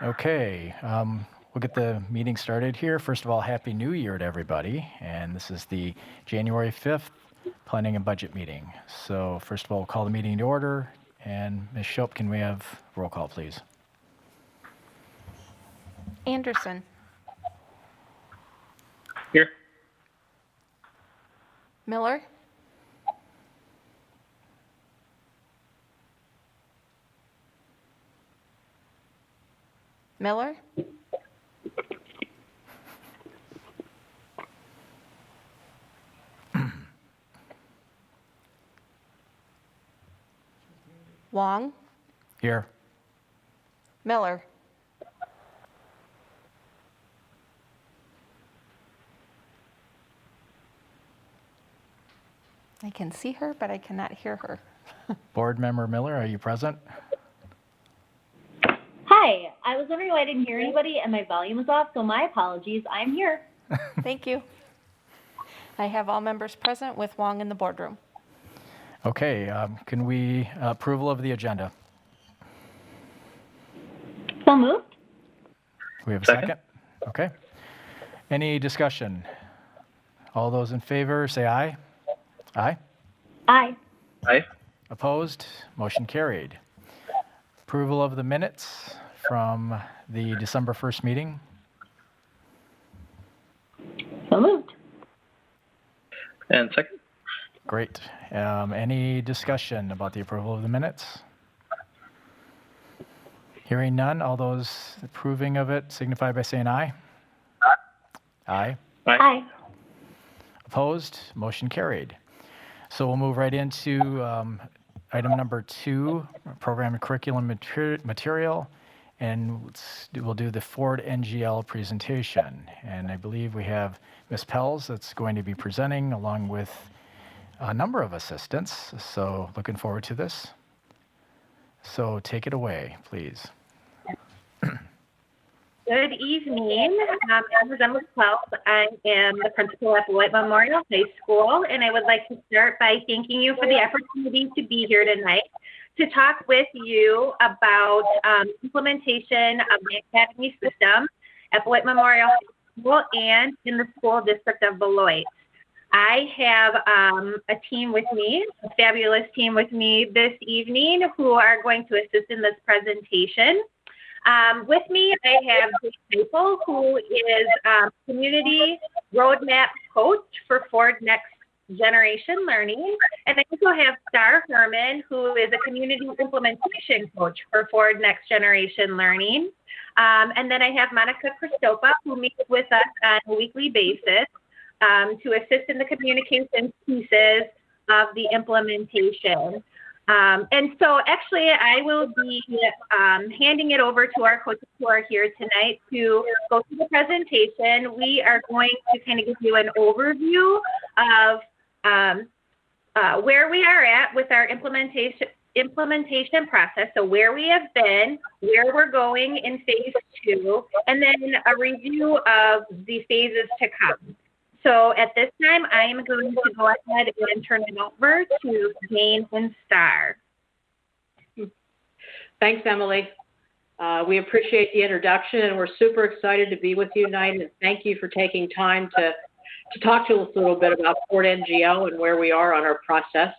Okay, we'll get the meeting started here. First of all, Happy New Year to everybody. And this is the January 5th Planning and Budget meeting. So first of all, we'll call the meeting to order. And Ms. Shope, can we have roll call, please? Anderson. Here. Miller. Miller. Wong. Here. Miller. I can see her, but I cannot hear her. Board Member Miller, are you present? Hi, I was wondering why I didn't hear anybody and my volume was off, so my apologies. I'm here. Thank you. I have all members present with Wong in the boardroom. Okay, can we approval of the agenda? So moved. We have a Second. second? Okay. Any discussion? All those in favor, say aye. Aye. Aye. Aye. Opposed? Motion carried. Approval of the minutes from the December 1st meeting. So moved. And second. Great. Any discussion about the approval of the minutes? Hearing none, all those approving of it signify by saying aye. Aye. Aye. Opposed? Motion carried. So we'll move right into item number 2, program and curriculum material, and we'll do the Ford NGL presentation. And I believe we have Ms. Pells that's going to be presenting along with a number of assistants. So looking forward to this. So take it away, please. Good evening. I'm Ms. Wells. I am the principal at Beloit Memorial High School, and I would like to start by thanking you for the opportunity to be here tonight to talk with you about implementation of the academy system at Beloit Memorial High School and in the school district of Beloit. I have a team with me, a fabulous team with me this evening who are going to assist in this presentation. With me, I have Jake Maple, who is Community Roadmap Coach for Ford Next Generation Learning. And I also have Star Herman, who is a Community Implementation Coach for Ford Next Generation Learning. And then I have Monica Christopa, who meets with us on a weekly basis to assist in the communication pieces of the implementation. And so actually I will be handing it over to our coaches who are here tonight to go through the presentation. We are going to kind of give you an overview of where we are at with our implementation process, so where we have been, where we're going in phase 2, and then a review of the phases to come. So at this time, I am going to go ahead and turn it over to Jane and Star. Thanks, Emily. We appreciate the introduction, and we're super excited to be with you tonight, and thank you for taking time to talk to us a little bit about Ford NGL and where we are on our process.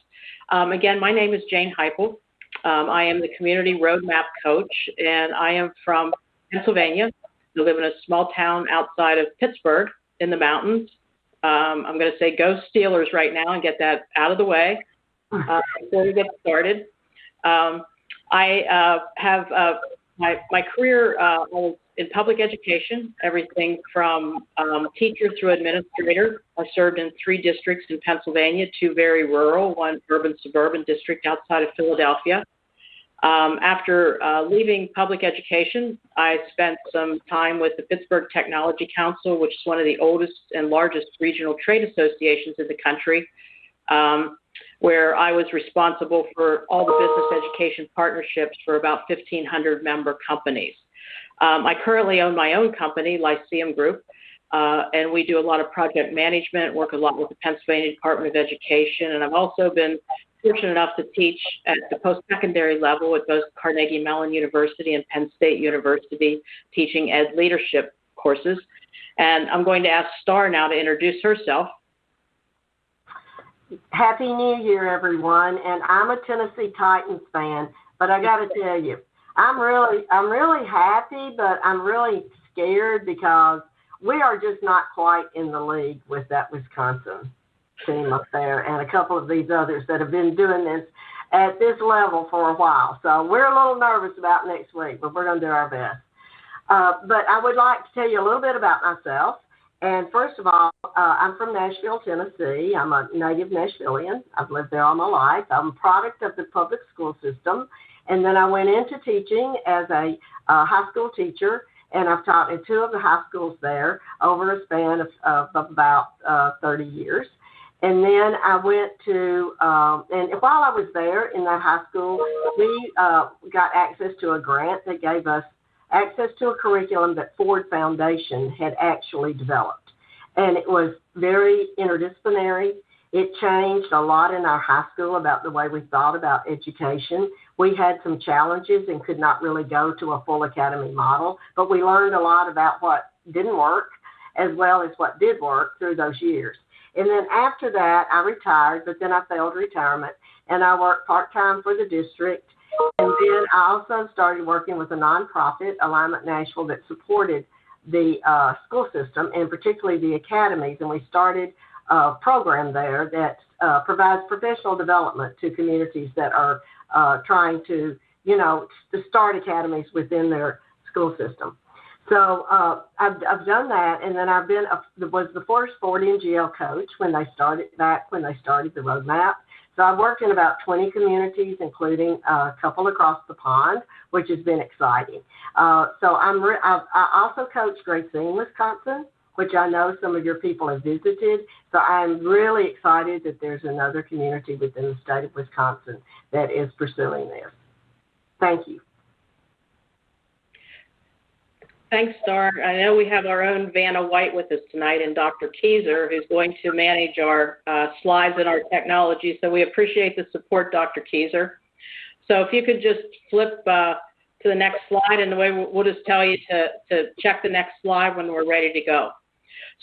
Again, my name is Jane Heupel. I am the Community Roadmap Coach, and I am from Pennsylvania. I live in a small town outside of Pittsburgh in the mountains. I'm going to say go Steelers right now and get that out of the way before we get started. I have my career was in public education, everything from teacher through administrator. I served in 3 districts in Pennsylvania, 2 very rural, 1 urban suburban district outside of Philadelphia. After leaving public education, I spent some time with the Pittsburgh Technology Council, which is one of the oldest and largest regional trade associations in the country, where I was responsible for all the business education partnerships for about 1,500 member companies. I currently own my own company, Lyceum Group, and we do a lot of project management, work a lot with the Pennsylvania Department of Education, and I've also been fortunate enough to teach at the post-secondary level at both Carnegie Mellon University and Penn State University, teaching ed leadership courses. And I'm going to ask Star now to introduce herself. Happy New Year, everyone. And I'm a Tennessee Titans fan, but I got to tell you, I'm really happy, but I'm really scared because we are just not quite in the league with that Wisconsin team up there and a couple of these others that have been doing this at this level for a while. So we're a little nervous about next week, but we're going to do our best. But I would like to tell you a little bit about myself. And first of all, I'm from Nashville, Tennessee. I'm a native Nashvilleian. I've lived there all my life. I'm a product of the public school system. And then I went into teaching as a high school teacher, and I've taught in 2 of the high schools there over a span of about 30 years. And then I went to, and while I was there in that high school, we got access to a grant that gave us access to a curriculum that Ford Foundation had actually developed. And it was very interdisciplinary. It changed a lot in our high school about the way we thought about education. We had some challenges and could not really go to a full academy model, but we learned a lot about what didn't work as well as what did work through those years. And then after that, I retired, but then I failed retirement, and I worked part-time for the district. And then I also started working with a nonprofit, Alignment Nashville, that supported the school system, and particularly the academies. And we started a program there that provides professional development to communities that are trying to start academies within their school system. So I've done that, and then I've been was the first Ford NGL coach when they started the roadmap. So I've worked in about 20 communities, including a couple across the pond, which has been exciting. So I also coach Racine, Wisconsin, which I know some of your people have visited. So I'm really excited that there's another community within the state of Wisconsin that is pursuing this. Thank you. Thanks, Star. I know we have our own Vanna White with us tonight and Dr. Keyser, who's going to manage our slides and our technology. So we appreciate the support, Dr. Keyser. So if you could just flip to the next slide, and the way we'll just tell you to check the next slide when we're ready to go.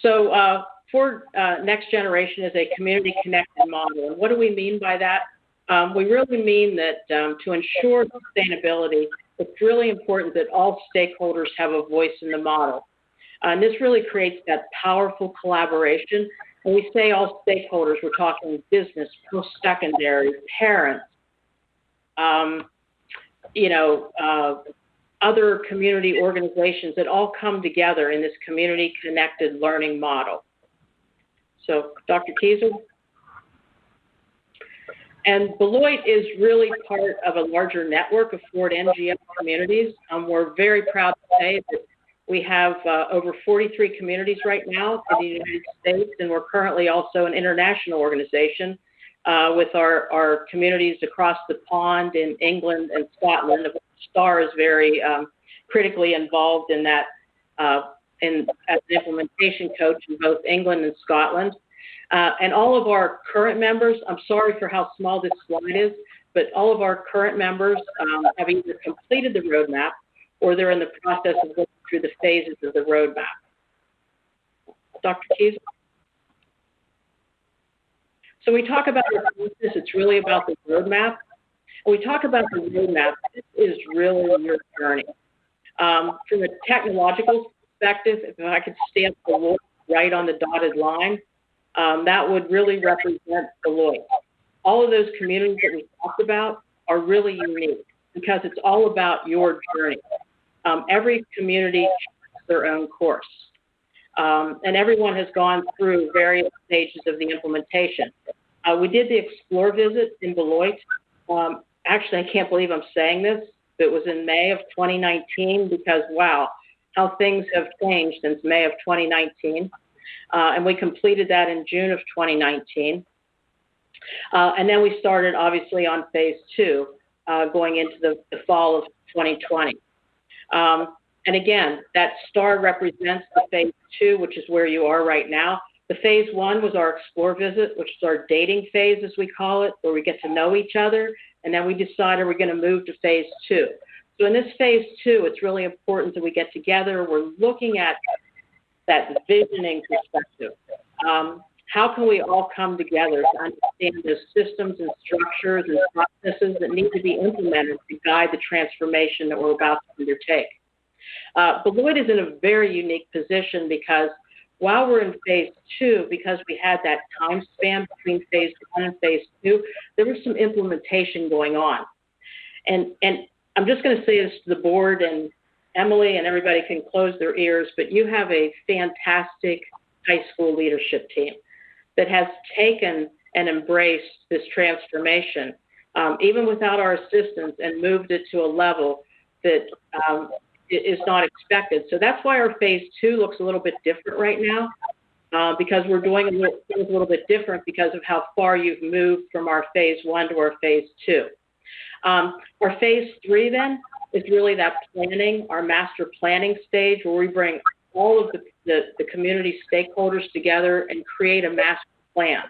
So Ford Next Generation is a community connected model. And what do we mean by that? We really mean that to ensure sustainability, it's really important that all stakeholders have a voice in the model. And this really creates that powerful collaboration. When we say all stakeholders, we're talking business, post-secondary, parents, other community organizations that all come together in this community connected learning model. So, Dr. Keyser? And Beloit is really part of a larger network of Ford NGL communities. We're very proud to say that we have over 43 communities right now in the United States, and we're currently also an international organization with our communities across the pond in England and Scotland. STAR is very critically involved in that as an implementation coach in both England and Scotland. And all of our current members, I'm sorry for how small this slide is, but all of our current members have either completed the roadmap or they're in the process of going through the phases of the roadmap. Dr. Keyser? So we talk about our business, it's really about the roadmap. When we talk about the roadmap, this is really your journey. From a technological perspective, if I could stamp Beloit right on the dotted line, that would really represent Beloit. All of those communities that we talked about are really unique because it's all about your journey. Every community has their own course. And everyone has gone through various stages of the implementation. We did the Explore visit in Beloit. Actually, I can't believe I'm saying this. It was in May of 2019 because, wow, how things have changed since May of 2019. And we completed that in June of 2019. And then we started, obviously, on phase 2, going into the fall of 2020. And again, that star represents the phase 2, which is where you are right now. The phase 1 was our explore visit, which is our dating phase, as we call it, where we get to know each other, and then we decide are we going to move to phase 2. So in this phase 2, it's really important that we get together. We're looking at that visioning perspective. How can we all come together to understand the systems and structures and processes that need to be implemented to guide the transformation that we're about to undertake? Beloit is in a very unique position because while we're in phase 2, because we had that time span between phase 1 and phase 2, there was some implementation going on. And I'm just going to say this to the board, and Emily and everybody can close their ears, but you have a fantastic high school leadership team that has taken and embraced this transformation, even without our assistance, and moved it to a level that is not expected. So that's why our phase 2 looks a little bit different right now, because we're doing things a little bit different because of how far you've moved from our phase 1 to our phase 2. Our phase 3 then is really that planning, our master planning stage, where we bring all of the community stakeholders together and create a master plan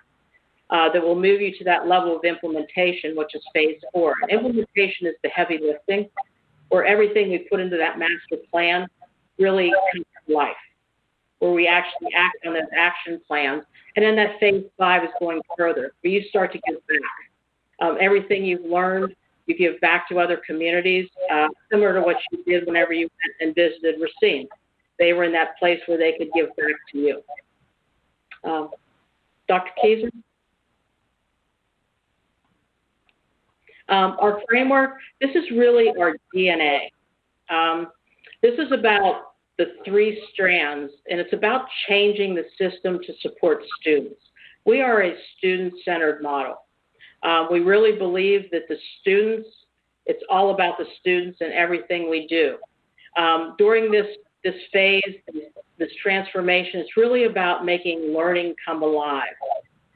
that will move you to that level of implementation, which is phase 4. And implementation is the heavy lifting, where everything we put into that master plan really comes to life, where we actually act on those action plans. And then that phase 5 is going further, where you start to give back. Everything you've learned, you give back to other communities, similar to what you did whenever you went and visited Racine. They were in that place where they could give back to you. Dr. Kaiser? Our framework, this is really our DNA. This is about the 3 strands, and it's about changing the system to support students. We are a student-centered model. We really believe that the students, it's all about the students and everything we do. During this phase, this transformation, it's really about making learning come alive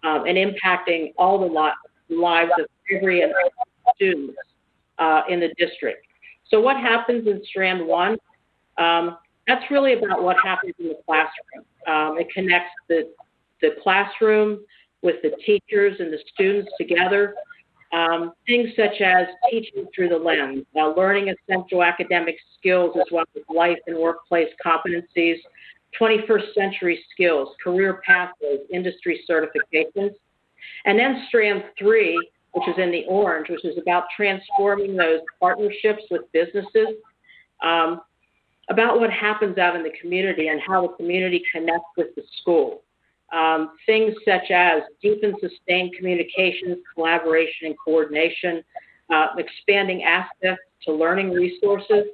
and impacting all the lives of every student in the district. So what happens in strand 1? That's really about what happens in the classroom. It connects the classroom with the teachers and the students together. Things such as teaching through the lens, learning essential academic skills as well as life and workplace competencies, 21st century skills, career pathways, industry certifications. And then strand 3, which is in the orange, which is about transforming those partnerships with businesses, about what happens out in the community and how the community connects with the school. Things such as deep and sustained communications, collaboration, and coordination, expanding access to learning resources,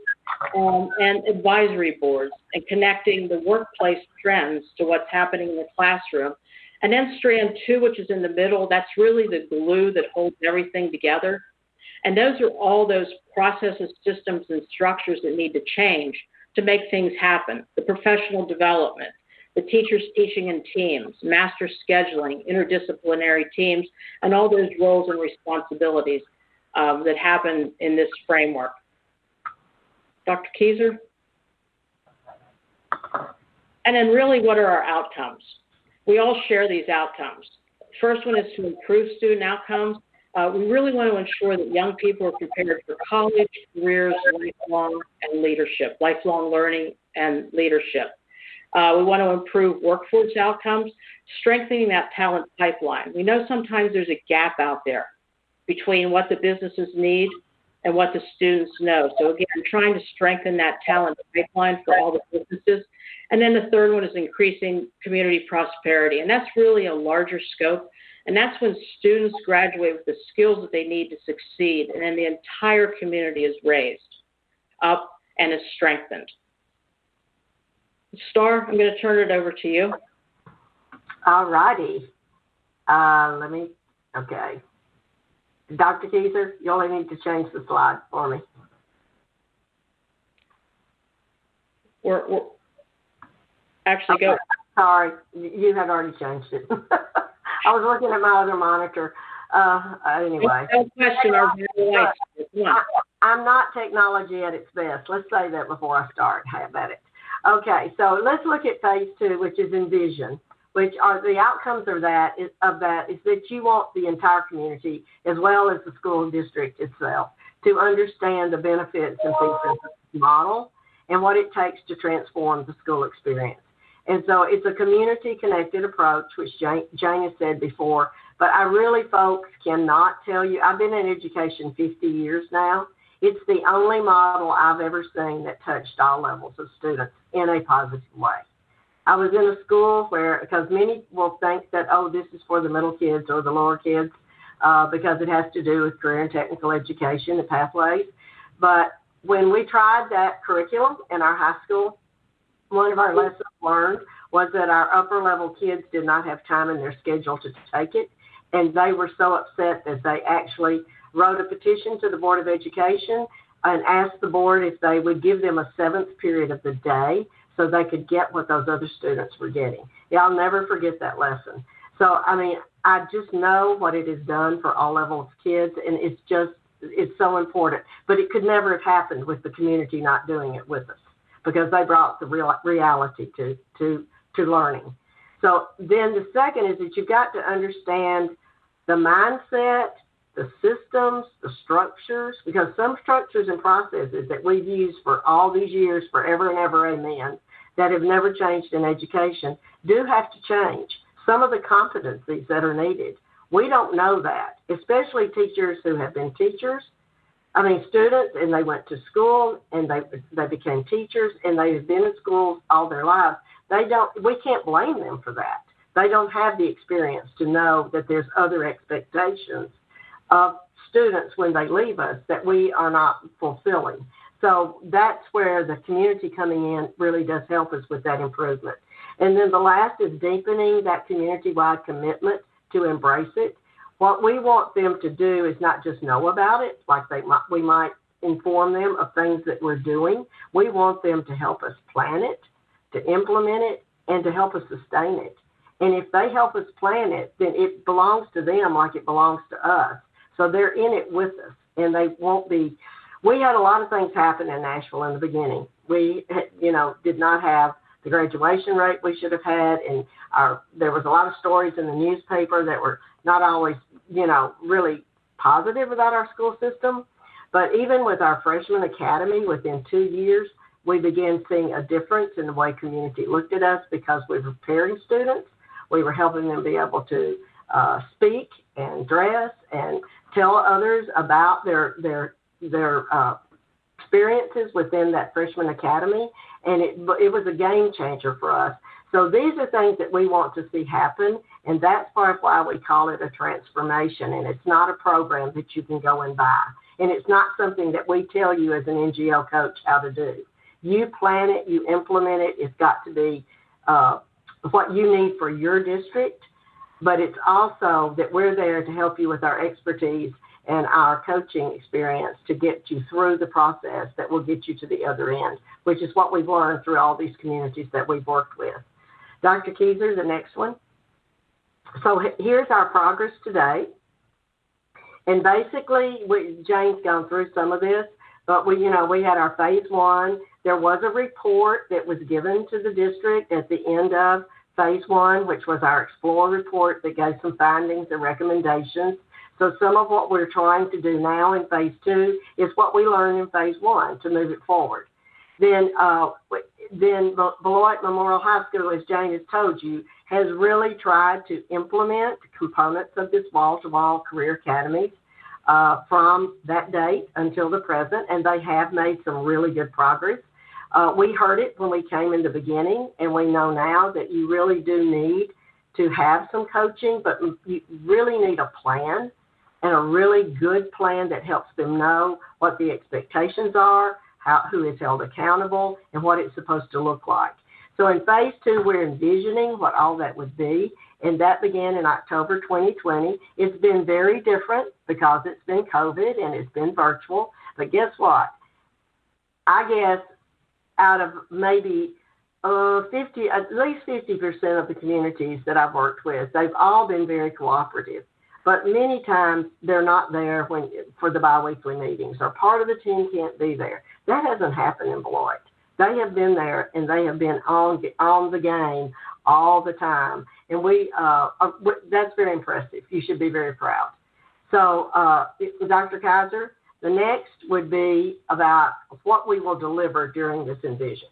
and advisory boards, and connecting the workplace trends to what's happening in the classroom. And then strand 2, which is in the middle, that's really the glue that holds everything together. And those are all those processes, systems, and structures that need to change to make things happen. The professional development, the teachers teaching in teams, master scheduling, interdisciplinary teams, and all those roles and responsibilities that happen in this framework. Dr. Kaiser? And then really, what are our outcomes? We all share these outcomes. First one is to improve student outcomes. We really want to ensure that young people are prepared for college, careers, lifelong, and leadership, lifelong learning and leadership. We want to improve workforce outcomes, strengthening that talent pipeline. We know sometimes there's a gap out there between what the businesses need and what the students know. So again, trying to strengthen that talent pipeline for all the businesses. And then the third one is increasing community prosperity. And that's really a larger scope. And that's when students graduate with the skills that they need to succeed. And then the entire community is raised up and is strengthened. Star, I'm going to turn it over to you. All righty. Okay. Dr. Kaiser, you only need to change the slide for me. We're actually go. Sorry, you had already changed it. I was looking at my other monitor. Anyway. No question. I'm not technology at its best. Let's say that before I start. How about it? Okay, so let's look at phase 2, which is envision, which are the outcomes of that is that you want the entire community, as well as the school district itself, to understand the benefits and features of this model and what it takes to transform the school experience. And so it's a community-connected approach, which Jane has said before, but I really, folks, cannot tell you. I've been in education 50 years now. It's the only model I've ever seen that touched all levels of students in a positive way. I was in a school where, because many will think that, oh, this is for the middle kids or the lower kids, because it has to do with career and technical education and pathways. But when we tried that curriculum in our high school, one of our lessons learned was that our upper level kids did not have time in their schedule to take it. And they were so upset that they actually wrote a petition to the Board of Education and asked the board if they would give them a 7th period of the day so they could get what those other students were getting. Yeah, I'll never forget that lesson. So, I mean, I just know what it has done for all levels of kids, and it's so important. But it could never have happened with the community not doing it with us, because they brought the reality to learning. So then the second is that you've got to understand the mindset, the systems, the structures, because some structures and processes that we've used for all these years, forever and ever, amen, that have never changed in education, do have to change. Some of the competencies that are needed, we don't know that, especially teachers who have been teachers. I mean, students, and they went to school, and they became teachers, and they have been in schools all their lives. We can't blame them for that. They don't have the experience to know that there's other expectations of students when they leave us that we are not fulfilling. So that's where the community coming in really does help us with that improvement. And then the last is deepening that community-wide commitment to embrace it. What we want them to do is not just know about it, like we might inform them of things that we're doing. We want them to help us plan it, to implement it, and to help us sustain it. And if they help us plan it, then it belongs to them like it belongs to us. So they're in it with us, and they won't be. We had a lot of things happen in Nashville in the beginning. We, did not have the graduation rate we should have had, and there was a lot of stories in the newspaper that were not always, really positive about our school system. But even with our freshman academy, within 2 years, we began seeing a difference in the way community looked at us, because we were preparing students. We were helping them be able to speak and dress and tell others about their experiences within that freshman academy, and it was a game changer for us. So these are things that we want to see happen, and that's part of why we call it a transformation. And it's not a program that you can go and buy, and it's not something that we tell you as an NGO coach how to do. You plan it, you implement it. It's got to be what you need for your district, but it's also that we're there to help you with our expertise and our coaching experience to get you through the process that will get you to the other end, which is what we've learned through all these communities that we've worked with. Dr. Keyser, the next one. So here's our progress today. And basically, Jane's gone through some of this, but we had our phase 1. There was a report that was given to the district at the end of phase 1, which was our Explore report that gave some findings and recommendations. So some of what we're trying to do now in phase 2 is what we learned in phase 1 to move it forward. Then Beloit Memorial High School, as Jane has told you, has really tried to implement components of this wall-to-wall career academies from that date until the present, and they have made some really good progress. We heard it when we came in the beginning, and we know now that you really do need to have some coaching, but you really need a plan, and a really good plan that helps them know what the expectations are, who is held accountable, and what it's supposed to look like. So in phase 2, we're envisioning what all that would be, and that began in October 2020. It's been very different because it's been COVID and it's been virtual, but guess what? I guess out of maybe at least 50% of the communities that I've worked with, they've all been very cooperative. But many times they're not there for the biweekly meetings, or part of the team can't be there. That hasn't happened in Beloit. They have been there, and they have been on the game all the time. And that's very impressive. You should be very proud. So, Dr. Kaiser, the next would be about what we will deliver during this Envision.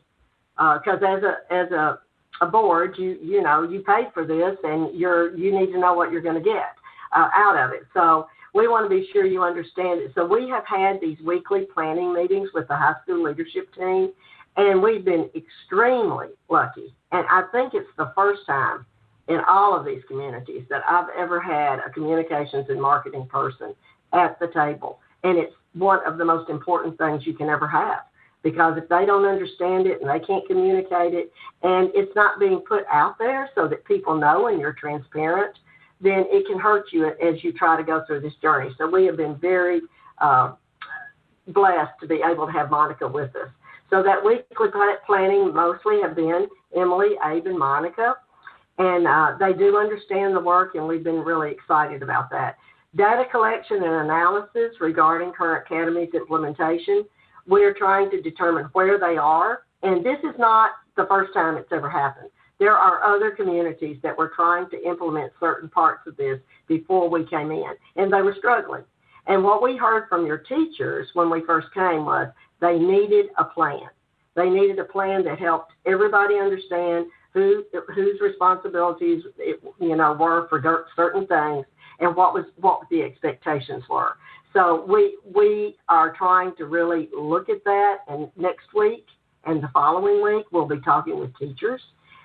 Because as a board, you paid for this, and you need to know what you're going to get out of it. So we want to be sure you understand it. So we have had these weekly planning meetings with the high school leadership team, and we've been extremely lucky. And I think it's the first time in all of these communities that I've ever had a communications and marketing person at the table. And it's one of the most important things you can ever have, because if they don't understand it and they can't communicate it, and it's not being put out there so that people know and you're transparent, then it can hurt you as you try to go through this journey. So we have been very blessed to be able to have Monica with us. So that weekly planning mostly have been Emily, Abe, and Monica. And they do understand the work, and we've been really excited about that. Data collection and analysis regarding current academies implementation. We're trying to determine where they are. And this is not the first time it's ever happened. There are other communities that were trying to implement certain parts of this before we came in, and they were struggling. And what we heard from your teachers when we first came was they needed a plan. They needed a plan that helped everybody understand whose responsibilities were for certain things, and what the expectations were. So we are trying to really look at that, and next week and the following week we'll be talking with teachers,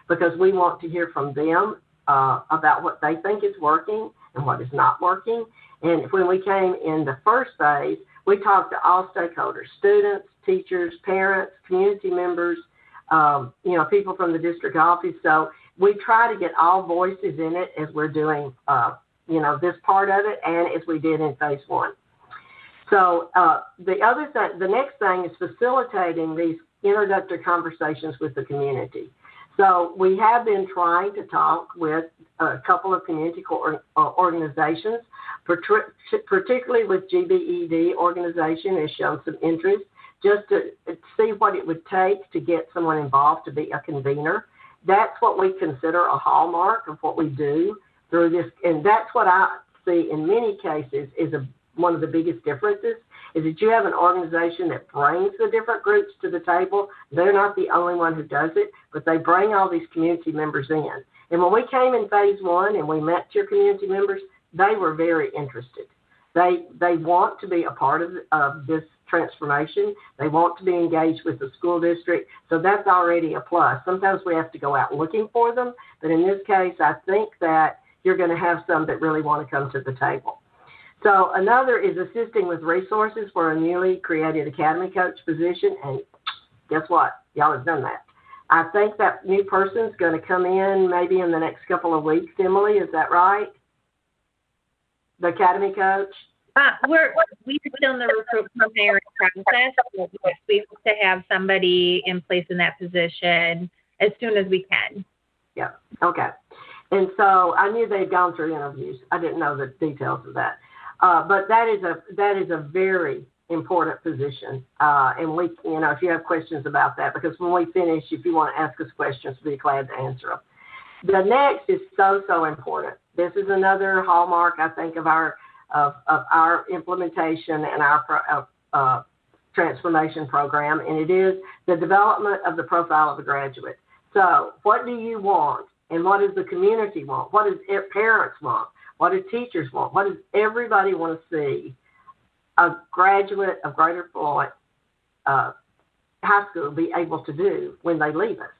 because we want to hear from them about what they think is working and what is not working. And when we came in the first phase, we talked to all stakeholders: students, teachers, parents, community members, people from the district office. So we try to get all voices in it as we're doing, this part of it, and as we did in phase one. So the next thing is facilitating these introductory conversations with the community. So we have been trying to talk with a couple of community organizations, particularly with GBED organization has shown some interest, just to see what it would take to get someone involved to be a convener. That's what we consider a hallmark of what we do through this. And that's what I see in many cases is one of the biggest differences, is that you have an organization that brings the different groups to the table. They're not the only one who does it, but they bring all these community members in. And when we came in phase one and we met your community members, they were very interested. They want to be a part of this transformation. They want to be engaged with the school district. So that's already a plus. Sometimes we have to go out looking for them, but in this case, I think that you're going to have some that really want to come to the table. So another is assisting with resources for a newly created academy coach position. And guess what? Y'all have done that. I think that new person's going to come in maybe in the next couple of weeks. Emily, is that right? The academy coach? We're still in the recruitment hiring process. We hope to have somebody in place in that position as soon as we can. Yeah. Okay. And so I knew they'd gone through interviews. I didn't know the details of that. But that is a very important position. And we, if you have questions about that, because when we finish, if you want to ask us questions, we'll be glad to answer them. The next is so important. This is another hallmark, I think, of our implementation and our transformation program, and it is the development of the profile of the graduate. So what do you want, and what does the community want? What does parents want? What do teachers want? What does everybody want to see a graduate of Greater Beloit High School be able to do when they leave us?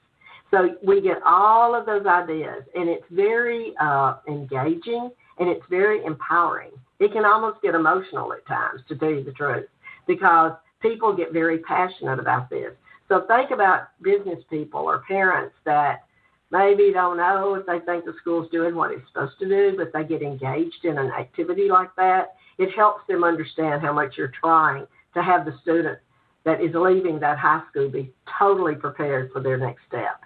So we get all of those ideas, and it's very engaging, and it's very empowering. It can almost get emotional at times, to tell you the truth, because people get very passionate about this. So think about business people or parents that maybe don't know if they think the school's doing what it's supposed to do, but they get engaged in an activity like that. It helps them understand how much you're trying to have the student that is leaving that high school be totally prepared for their next step.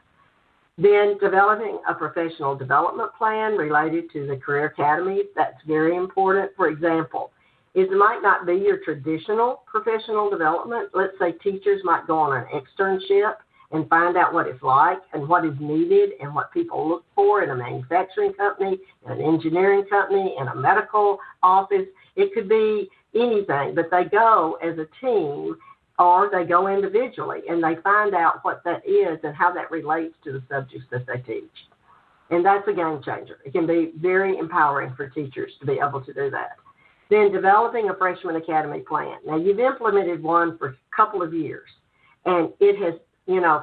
Then developing a professional development plan related to the career academies, that's very important. For example, it might not be your traditional professional development. Let's say teachers might go on an externship and find out what it's like and what is needed and what people look for in a manufacturing company, in an engineering company, in a medical office. It could be anything, but they go as a team or they go individually and they find out what that is and how that relates to the subjects that they teach. And that's a game changer. It can be very empowering for teachers to be able to do that. Then developing a freshman academy plan. Now, you've implemented one for a couple of years, and it has,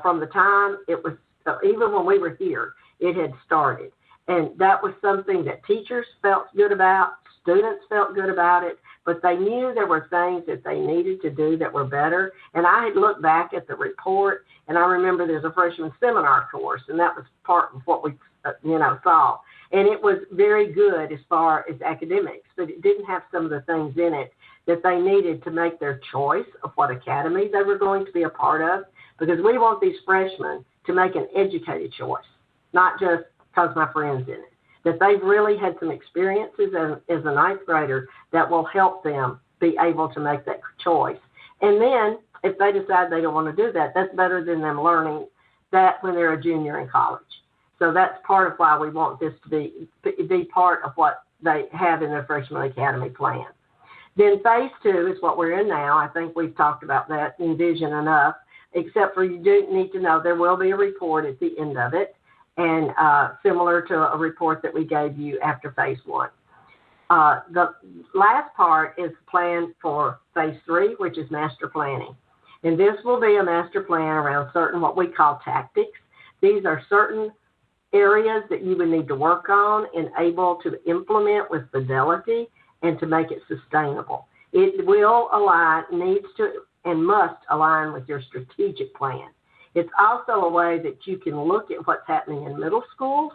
from the time it was, even when we were here, it had started. And that was something that teachers felt good about, students felt good about it, but they knew there were things that they needed to do that were better. And I had looked back at the report, and I remember there's a freshman seminar course, and that was part of what we, saw. And it was very good as far as academics, but it didn't have some of the things in it that they needed to make their choice of what academy they were going to be a part of, because we want these freshmen to make an educated choice, not just because my friend's in it, that they've really had some experiences as a ninth grader that will help them be able to make that choice. And then if they decide they don't want to do that, that's better than them learning that when they're a junior in college. So that's part of why we want this to be part of what they have in their freshman academy plan. Then phase 2 is what we're in now. I think we've talked about that in vision enough, except for you do need to know there will be a report at the end of it, and similar to a report that we gave you after phase 1. The last part is plan for phase 3, which is master planning. And this will be a master plan around certain what we call tactics. These are certain areas that you would need to work on and able to implement with fidelity and to make it sustainable. It will align, needs to, and must align with your strategic plan. It's also a way that you can look at what's happening in middle schools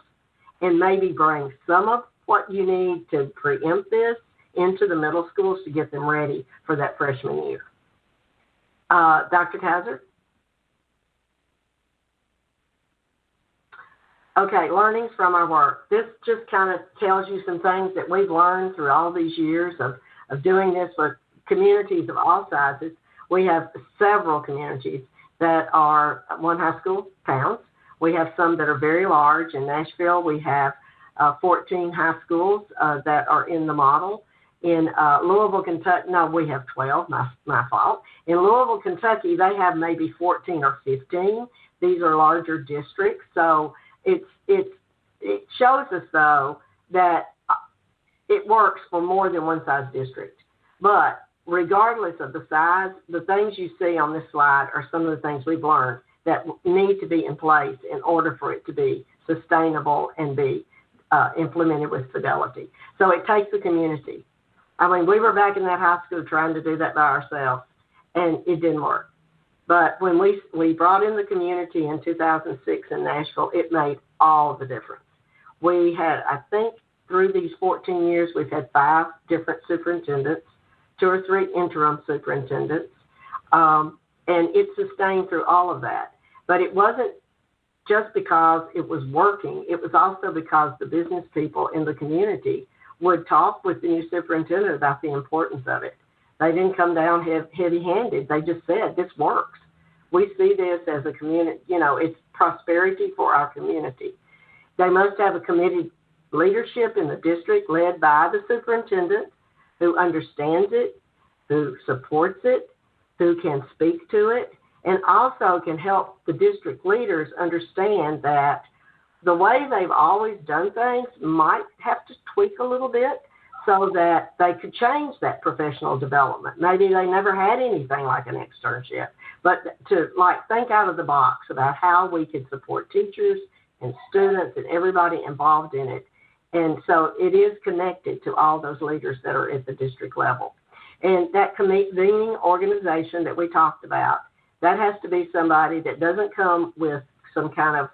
and maybe bring some of what you need to preempt this into the middle schools to get them ready for that freshman year. Dr. Kaiser? Okay, learnings from our work. This just kind of tells you some things that we've learned through all these years of doing this with communities of all sizes. We have several communities that are one high school towns. We have some that are very large. In Nashville, we have 14 high schools that are in the model. In Louisville, Kentucky, no, we have 12, my fault. In Louisville, Kentucky, they have maybe 14 or 15. These are larger districts. So it shows us, though, that it works for more than one size district. But regardless of the size, the things you see on this slide are some of the things we've learned that need to be in place in order for it to be sustainable and be implemented with fidelity. So it takes the community. I mean, we were back in that high school trying to do that by ourselves, and it didn't work. But when we brought in the community in 2006 in Nashville, it made all the difference. We had, I think, through these 14 years, we've had 5 different superintendents, 2 or 3 interim superintendents, and it sustained through all of that. But it wasn't just because it was working. It was also because the business people in the community would talk with the new superintendent about the importance of it. They didn't come down heavy-handed. They just said, this works. We see this as a community, it's prosperity for our community. They must have a committed leadership in the district led by the superintendent who understands it, who supports it, who can speak to it, and also can help the district leaders understand that the way they've always done things might have to tweak a little bit so that they could change that professional development. Maybe they never had anything like an externship, but to think out of the box about how we could support teachers and students and everybody involved in it. And so it is connected to all those leaders that are at the district level. And that convening organization that we talked about, that has to be somebody that doesn't come with some kind of,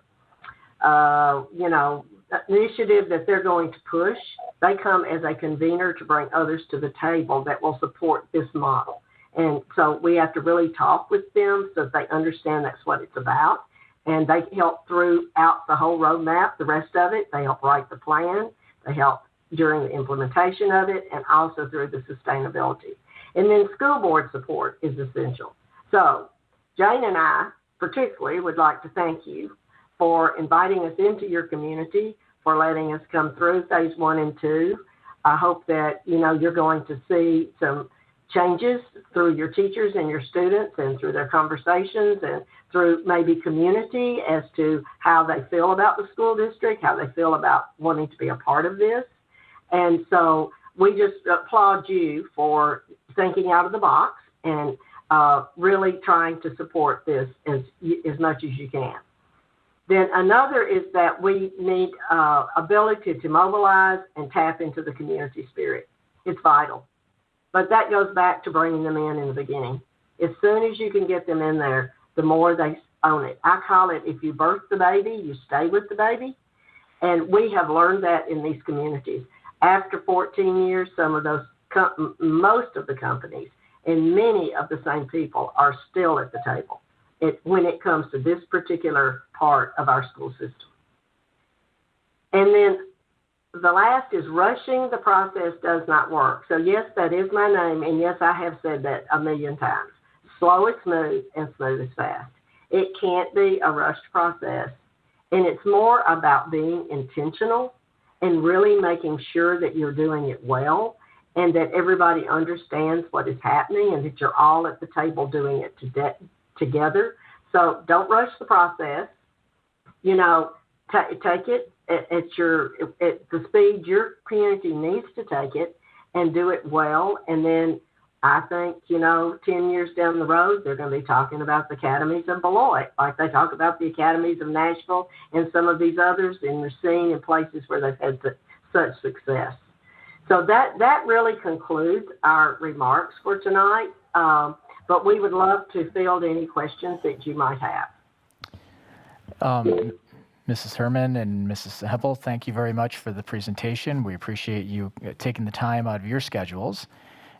initiative that they're going to push. They come as a convener to bring others to the table that will support this model. And so we have to really talk with them so that they understand that's what it's about. And they help throughout the whole roadmap, the rest of it. They help write the plan. They help during the implementation of it and also through the sustainability. And then school board support is essential. So Jane and I, particularly would like to thank you for inviting us into your community, for letting us come through phase 1 and 2. I hope that, you're going to see some changes through your teachers and your students and through their conversations and through maybe community as to how they feel about the school district, how they feel about wanting to be a part of this. And so we just applaud you for thinking out of the box and really trying to support this as much as you can. Then another is that we need ability to mobilize and tap into the community spirit. It's vital. But that goes back to bringing them in the beginning. As soon as you can get them in there, the more they own it. I call it, if you birth the baby, you stay with the baby. And we have learned that in these communities. After 14 years, most of the companies and many of the same people are still at the table when it comes to this particular part of our school system. And then the last is rushing the process does not work. So yes, that is my name, and yes, I have said that a million times. Slow is smooth, and smooth is fast. It can't be a rushed process, and it's more about being intentional and really making sure that you're doing it well and that everybody understands what is happening and that you're all at the table doing it together. So don't rush the process. Take it at the speed your community needs to take it and do it well. And then I think, 10 years down the road, they're going to be talking about the academies of Beloit, like they talk about the academies of Nashville and some of these others in the scene in places where they've had such success. So that really concludes our remarks for tonight. But we would love to field any questions that you might have. Mrs. Herman and Mrs. Heppel, thank you very much for the presentation. We appreciate you taking the time out of your schedules.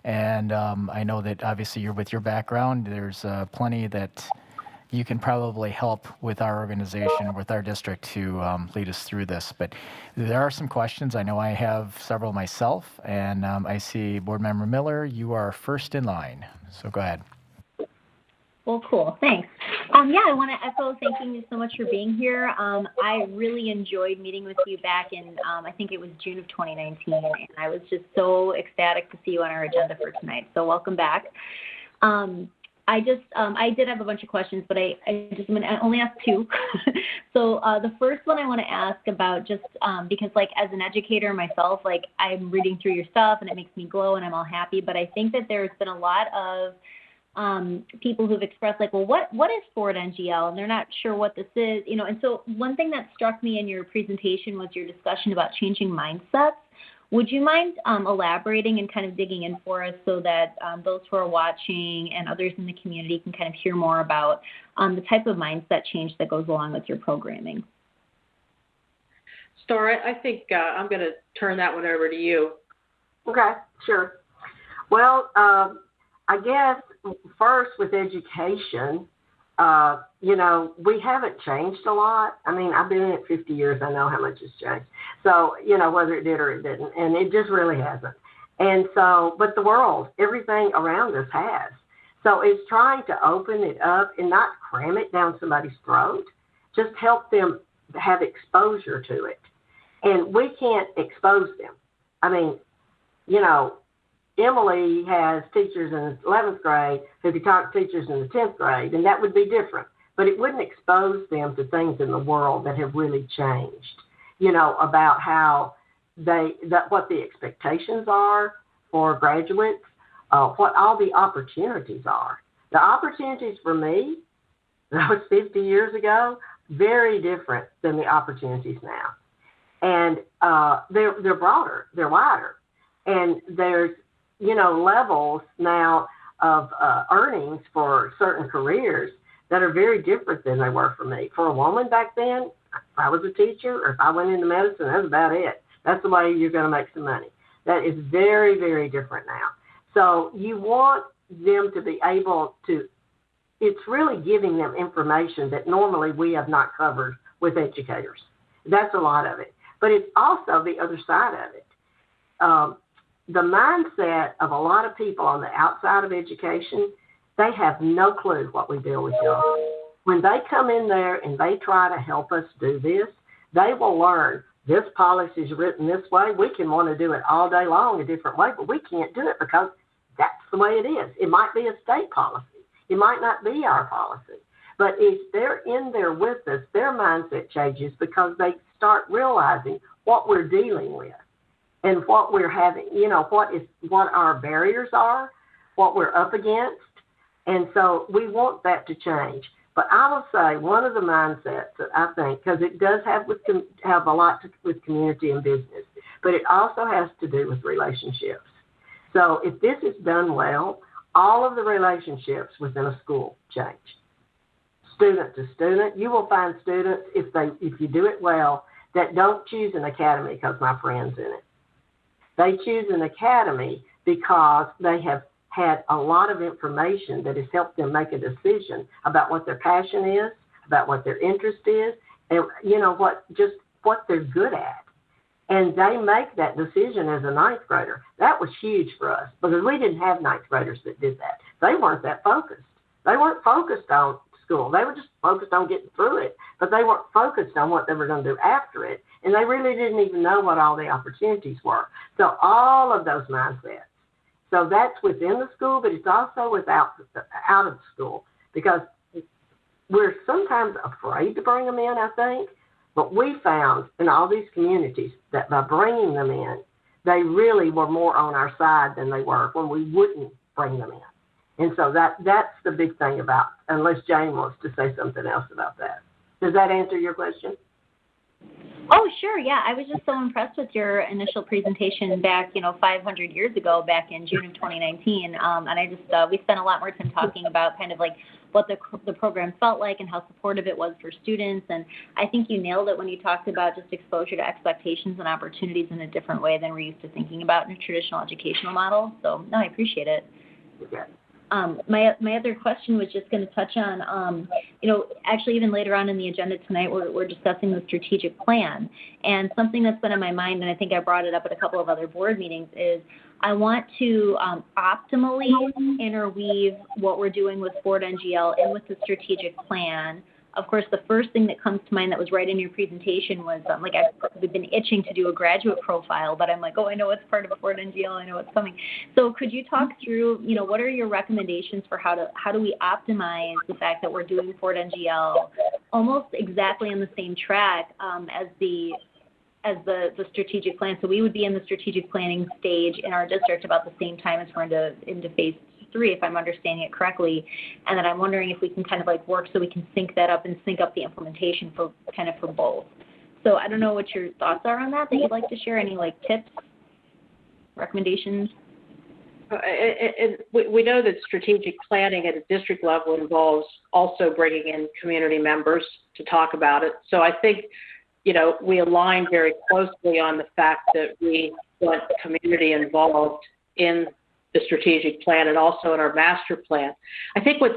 And I know that obviously you're with your background, there's plenty that you can probably help with our organization, with our district to lead us through this. But there are some questions. I know I have several myself, and I see Board Member Miller, you are first in line. So go ahead. Well, cool. Thanks. I want to echo thanking you so much for being here. I really enjoyed meeting with you back in, I think it was June of 2019, and I was just so ecstatic to see you on our agenda for tonight. So welcome back. I did have a bunch of questions, but I only ask two. So the first one I want to ask about just because as an educator myself, I'm reading through your stuff and it makes me glow and I'm all happy, but I think that there's been a lot of people who've expressed what is Forward NGL? And they're not sure what this is, and so one thing that struck me in your presentation was your discussion about changing mindsets. Would you mind elaborating and kind of digging in for us so that those who are watching and others in the community can kind of hear more about the type of mindset change that goes along with your programming? Star, I think I'm going to turn that one over to you. Okay, sure. Well, I guess first with education, we haven't changed a lot. I mean, I've been in it 50 years. I know how much has changed. So, whether it did or it didn't, and it just really hasn't. And so, but the world, everything around us has. So it's trying to open it up and not cram it down somebody's throat, just help them have exposure to it. And we can't expose them. I mean, Emily has teachers in the 11th grade who could talk to teachers in the 10th grade, and that would be different. But it wouldn't expose them to things in the world that have really changed, about how what the expectations are for graduates, what all the opportunities are. The opportunities for me, that was 50 years ago, very different than the opportunities now. And they're broader, they're wider. And there's levels now of earnings for certain careers that are very different than they were for me. For a woman back then, if I was a teacher or if I went into medicine, that's about it. That's the way you're going to make some money. That is very, very different now. So you want them to be able to, it's really giving them information that normally we have not covered with educators. That's a lot of it. But it's also the other side of it. The mindset of a lot of people on the outside of education, they have no clue what we deal with, y'all. when they come in there and they try to help us do this, they will learn this policy is written this way. We can want to do it all day long a different way, but we can't do it because that's the way it is. It might be a state policy. It might not be our policy. But if they're in there with us, their mindset changes because they start realizing what we're dealing with and what we're having, what our barriers are, what we're up against. And so we want that to change. But I will say one of the mindsets that I think, because it does have a lot to, with community and business, but it also has to do with relationships. So if this is done well, all of the relationships within a school change. Student to student, you will find students, if you do it well, that don't choose an academy because my friend's in it. They choose an academy because they have had a lot of information that has helped them make a decision about what their passion is, about what their interest is, and what they're good at. And they make that decision as a ninth grader. That was huge for us because we didn't have ninth graders that did that. They weren't that focused. They weren't focused on school. They were just focused on getting through it, but they weren't focused on what they were going to do after it. And they really didn't even know what all the opportunities were. So all of those mindsets. So that's within the school, but it's also out of school because we're sometimes afraid to bring them in, I think. But we found in all these communities that by bringing them in, they really were more on our side than they were when we wouldn't bring them in. And so that's the big thing about, unless Jane wants to say something else about that. Does that answer your question? Oh, sure. Yeah, I was just so impressed with your initial presentation back, 500 years ago, back in June of 2019. And I just, we spent a lot more time talking about kind of like what the program felt like and how supportive it was for students. And I think you nailed it when you talked about just exposure to expectations and opportunities in a different way than we're used to thinking about in a traditional educational model. So, no, I appreciate it. Okay. My other question was just going to touch on, actually even later on in the agenda tonight, we're discussing the strategic plan. And something that's been on my mind, and I think I brought it up at a couple of other board meetings, is I want to optimally interweave what we're doing with Ford NGL and with the strategic plan. Of course, the first thing that comes to mind that was right in your presentation was, I've been itching to do a graduate profile, but I'm like, I know it's part of Ford NGL, I know it's coming. So could you talk through, what are your recommendations for how do we optimize the fact that we're doing Ford NGL almost exactly on the same track as the strategic plan? So we would be in the strategic planning stage in our district about the same time as we're into phase 3, if I'm understanding it correctly, and then I'm wondering if we can kind of work so we can sync that up and sync up the implementation for both. So I don't know what your thoughts are on that you'd like to share. Any tips, recommendations? And we know that strategic planning at a district level involves also bringing in community members to talk about it. So I think, we align very closely on the fact that we want community involved in the strategic plan and also in our master plan. I think with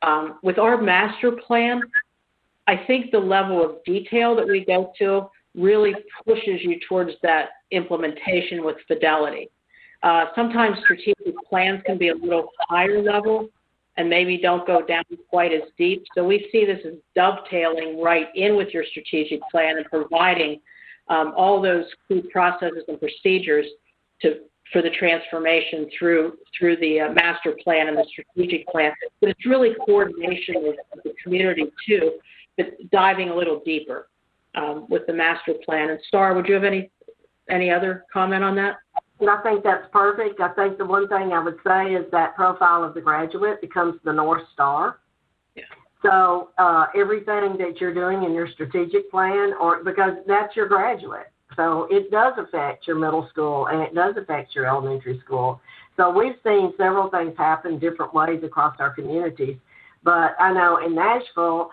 our master plan, I think the level of detail that we go to really pushes you towards that implementation with fidelity. Sometimes strategic plans can be a little higher level and maybe don't go down quite as deep. So we see this as dovetailing right in with your strategic plan and providing all those key processes and procedures for the transformation through the master plan and the strategic plan. But it's really coordination with the community too, but diving a little deeper with the master plan. And Star, would you have any other comment on that? And I think that's perfect. I think the one thing I would say is that profile of the graduate becomes the North Star. Yeah. So everything that you're doing in your strategic plan, because that's your graduate. So it does affect your middle school and it does affect your elementary school. So we've seen several things happen different ways across our communities. But I know in Nashville,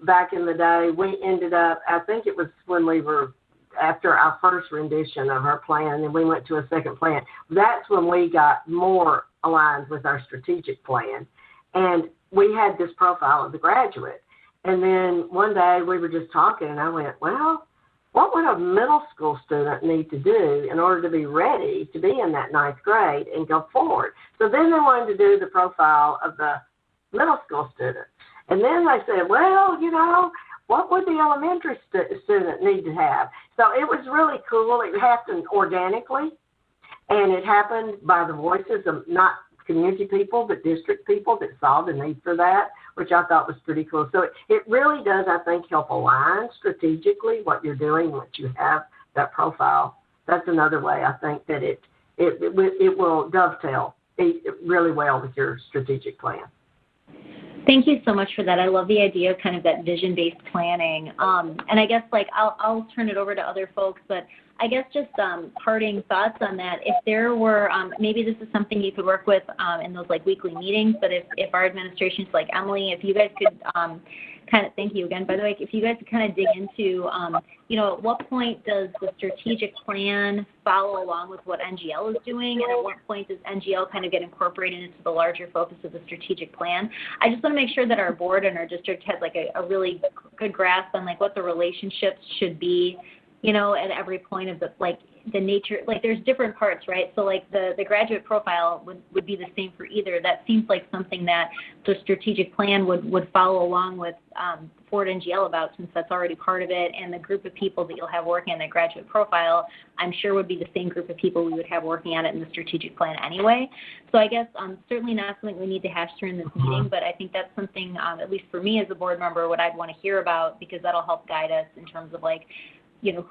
back in the day, we ended up, I think it was when we were after our first rendition of our plan and we went to a second plan. That's when we got more aligned with our strategic plan. And we had this profile of the graduate. And then one day we were just talking and I went, well, what would a middle school student need to do in order to be ready to be in that ninth grade and go forward? So then they wanted to do the profile of the middle school student. And then they said, well, what would the elementary student need to have? So it was really cool. It happened organically, and it happened by the voices of not community people, but district people that saw the need for that, which I thought was pretty cool. So it really does, I think, help align strategically what you're doing once you have that profile. That's another way I think that it will dovetail really well with your strategic plan. Thank you so much for that. I love the idea of kind of that vision-based planning. And I guess I'll turn it over to other folks, but I guess just parting thoughts on that. If there were, maybe this is something you could work with in those weekly meetings, but if our administrations like Emily, if you guys could thank you again, by the way, if you guys could kind of dig into, at what point does the strategic plan follow along with what NGL is doing, and at what point does NGL kind of get incorporated into the larger focus of the strategig plan? I just want to make sure that our board and our district has a really good grasp on what the relationships should be, at every point of the nature, there's different parts, right? So the graduate profile would be the same for either. That seems like something that the strategic plan would follow along with Ford NGL about, since that's already part of it, and the group of people that you'll have working on that graduate profile, I'm sure would be the same group of people we would have working on it in the strategic plan anyway. So I guess certainly not something we need to hash through in this meeting, but I think that's something, at least for me as a board member, what I'd want to hear about, because that'll help guide us in terms of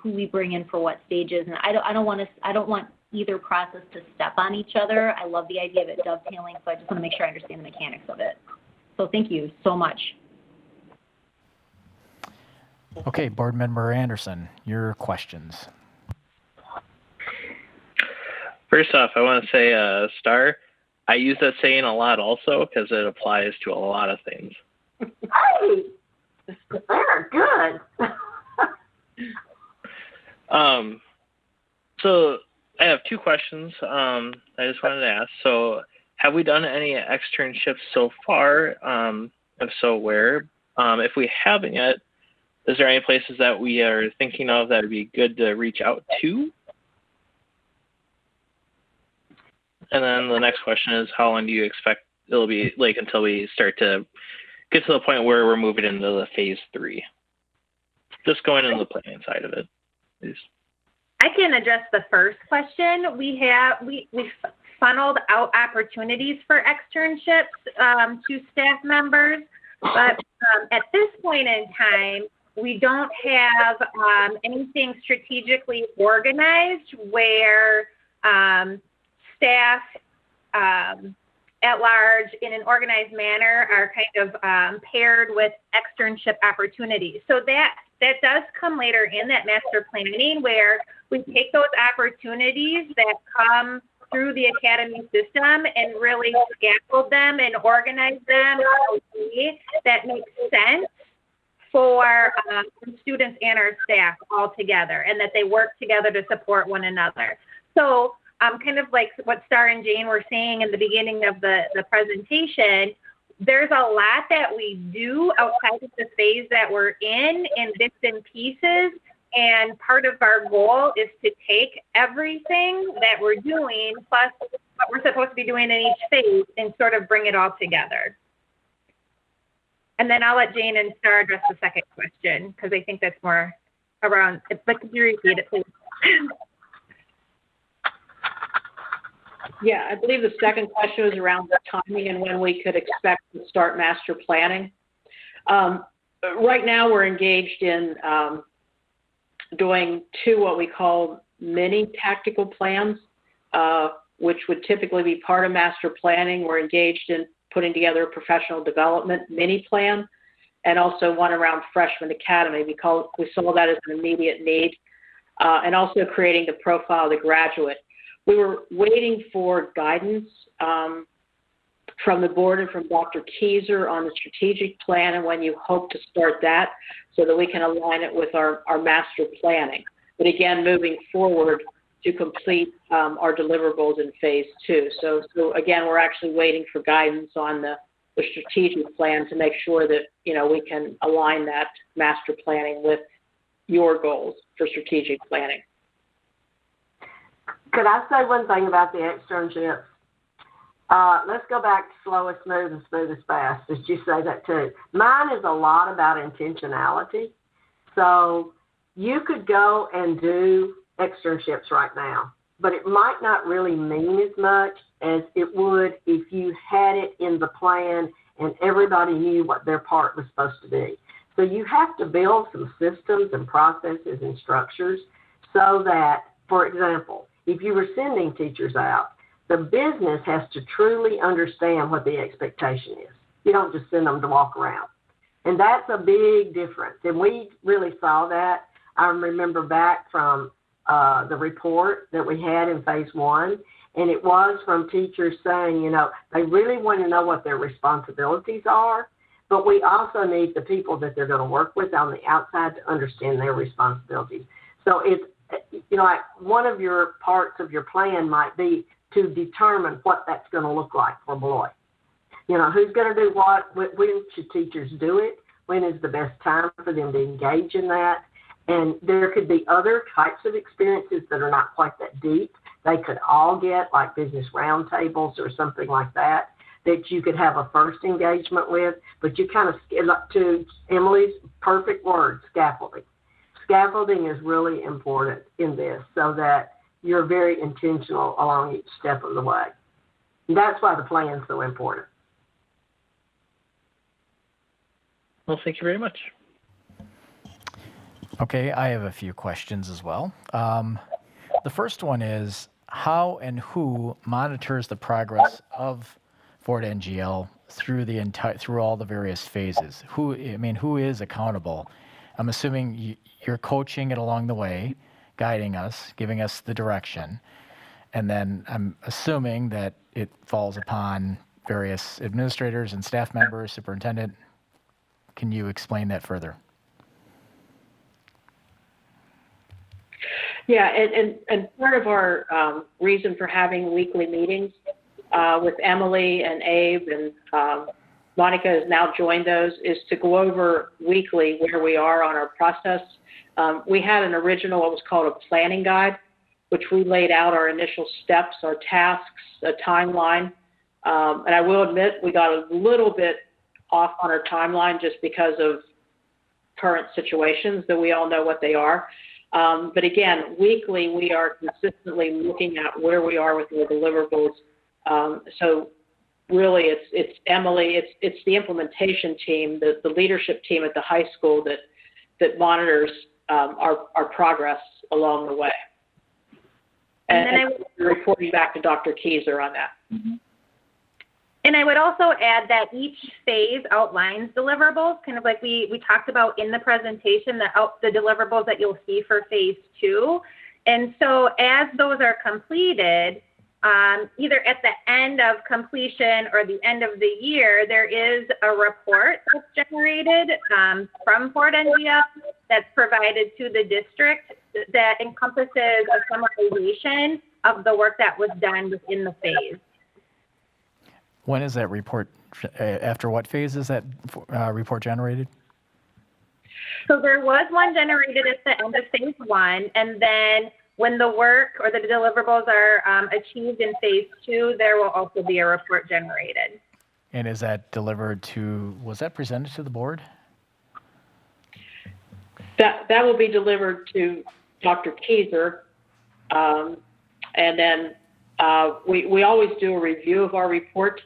who we bring in for what stages. And I don't want either process to step on each other. I love the idea of it dovetailing, so I just want to make sure I understand the mechanics of it. So thank you so much. Okay, Board Member Anderson, your questions. First off, I want to say, Star, I use that saying a lot also because it applies to a lot of things. Hey, they're good. So I have two questions I just wanted to ask. So have we done any externships so far? If so, where? If we haven't yet, is there any places that we are thinking of that would be good to reach out to? And then the next question is, how long do you expect it'll be until we start to get to the point where we're moving into the phase 3? Just going into the planning side of it, please. I can address the first question. We funneled out opportunities for externships to staff members, but at this point in time, we don't have anything strategically organized where staff at large in an organized manner are kind of paired with externship opportunities. So that does come later in that master planning, where we take those opportunities that come through the academy system and really scaffold them and organize them in a way that makes sense for students and our staff all together, and that they work together to support one another. So kind of like what Star and Jane were saying in the beginning of the presentation, there's a lot that we do outside of the phase that we're in bits and pieces. And part of our goal is to take everything that we're doing, plus what we're supposed to be doing in each phase, and sort of bring it all together. And then I'll let Jane and Star address the second question, because I think that's more around, but could you repeat it, please? Yeah, I believe the second question was around the timing and when we could expect to start master planning. Right now, we're engaged in doing two what we call mini tactical plans, which would typically be part of master planning. We're engaged in putting together a professional development mini plan, and also one around freshman academy, because we saw that as an immediate need, and also creating the profile of the graduate. We were waiting for guidance from the board and from Dr. Keyser on the strategic plan and when you hope to start that, so that we can align it with our master planning. But again, moving forward to complete our deliverables in phase 2. So again, we're actually waiting for guidance on the strategic plan to make sure that, we can align that master planning with your goals for strategic planning. Could I say one thing about the externships? Let's go back to slow is smooth and smooth is fast. Did you say that too? Mine is a lot about intentionality. So you could go and do externships right now, but it might not really mean as much as it would if you had it in the plan and everybody knew what their part was supposed to be. So you have to build some systems and processes and structures so that, for example, if you were sending teachers out, the business has to truly understand what the expectation is. You don't just send them to walk around. And that's a big difference. And we really saw that. I remember back from the report that we had in phase one, and it was from teachers saying, they really want to know what their responsibilities are, but we also need the people that they're going to work with on the outside to understand their responsibilities. So it's, like one of your parts of your plan might be to determine what that's going to look like for Beloit. Who's going to do what, when should teachers do it, when is the best time for them to engage in that. And there could be other types of experiences that are not quite that deep. They could all get like business roundtables or something like that you could have a first engagement with, but you kind of, to Emily's perfect word, scaffolding. Scaffolding is really important in this so that you're very intentional along each step of the way. And that's why the plan is so important. Well, thank you very much. Okay, I have a few questions as well. The first one is, how and who monitors the progress of Ford NGL through all the various phases? Who is accountable? I'm assuming you're coaching it along the way, guiding us, giving us the direction, and then I'm assuming that it falls upon various administrators and staff members, superintendent. Can you explain that further? Yeah, and part of our reason for having weekly meetings with Emily and Abe and Monica has now joined those is to go over weekly where we are on our process. We had an original, what was called a planning guide, which we laid out our initial steps, our tasks, a timeline. And I will admit we got a little bit off on our timeline just because of current situations that we all know what they are. But again, weekly, we are consistently looking at where we are with the deliverables. So really, it's Emily, it's the implementation team, the leadership team at the high school that monitors our progress along the way. And reporting back to Dr. Keyser on that. Mm-hmm. And I would also add that each phase outlines deliverables, kind of like we talked about in the presentation, the deliverables that you'll see for phase two. And so as those are completed, either at the end of completion or the end of the year, there is a report that's generated from Ford NGL that's provided to the district that encompasses a summarization of the work that was done within the phase. When is that report, after what phase is that report generated? So there was one generated at the end of phase one, and then when the work or the deliverables are achieved in phase two, there will also be a report generated. And is that delivered was that presented to the board? That will be delivered to Dr. Keyser, and then we always do a review of our report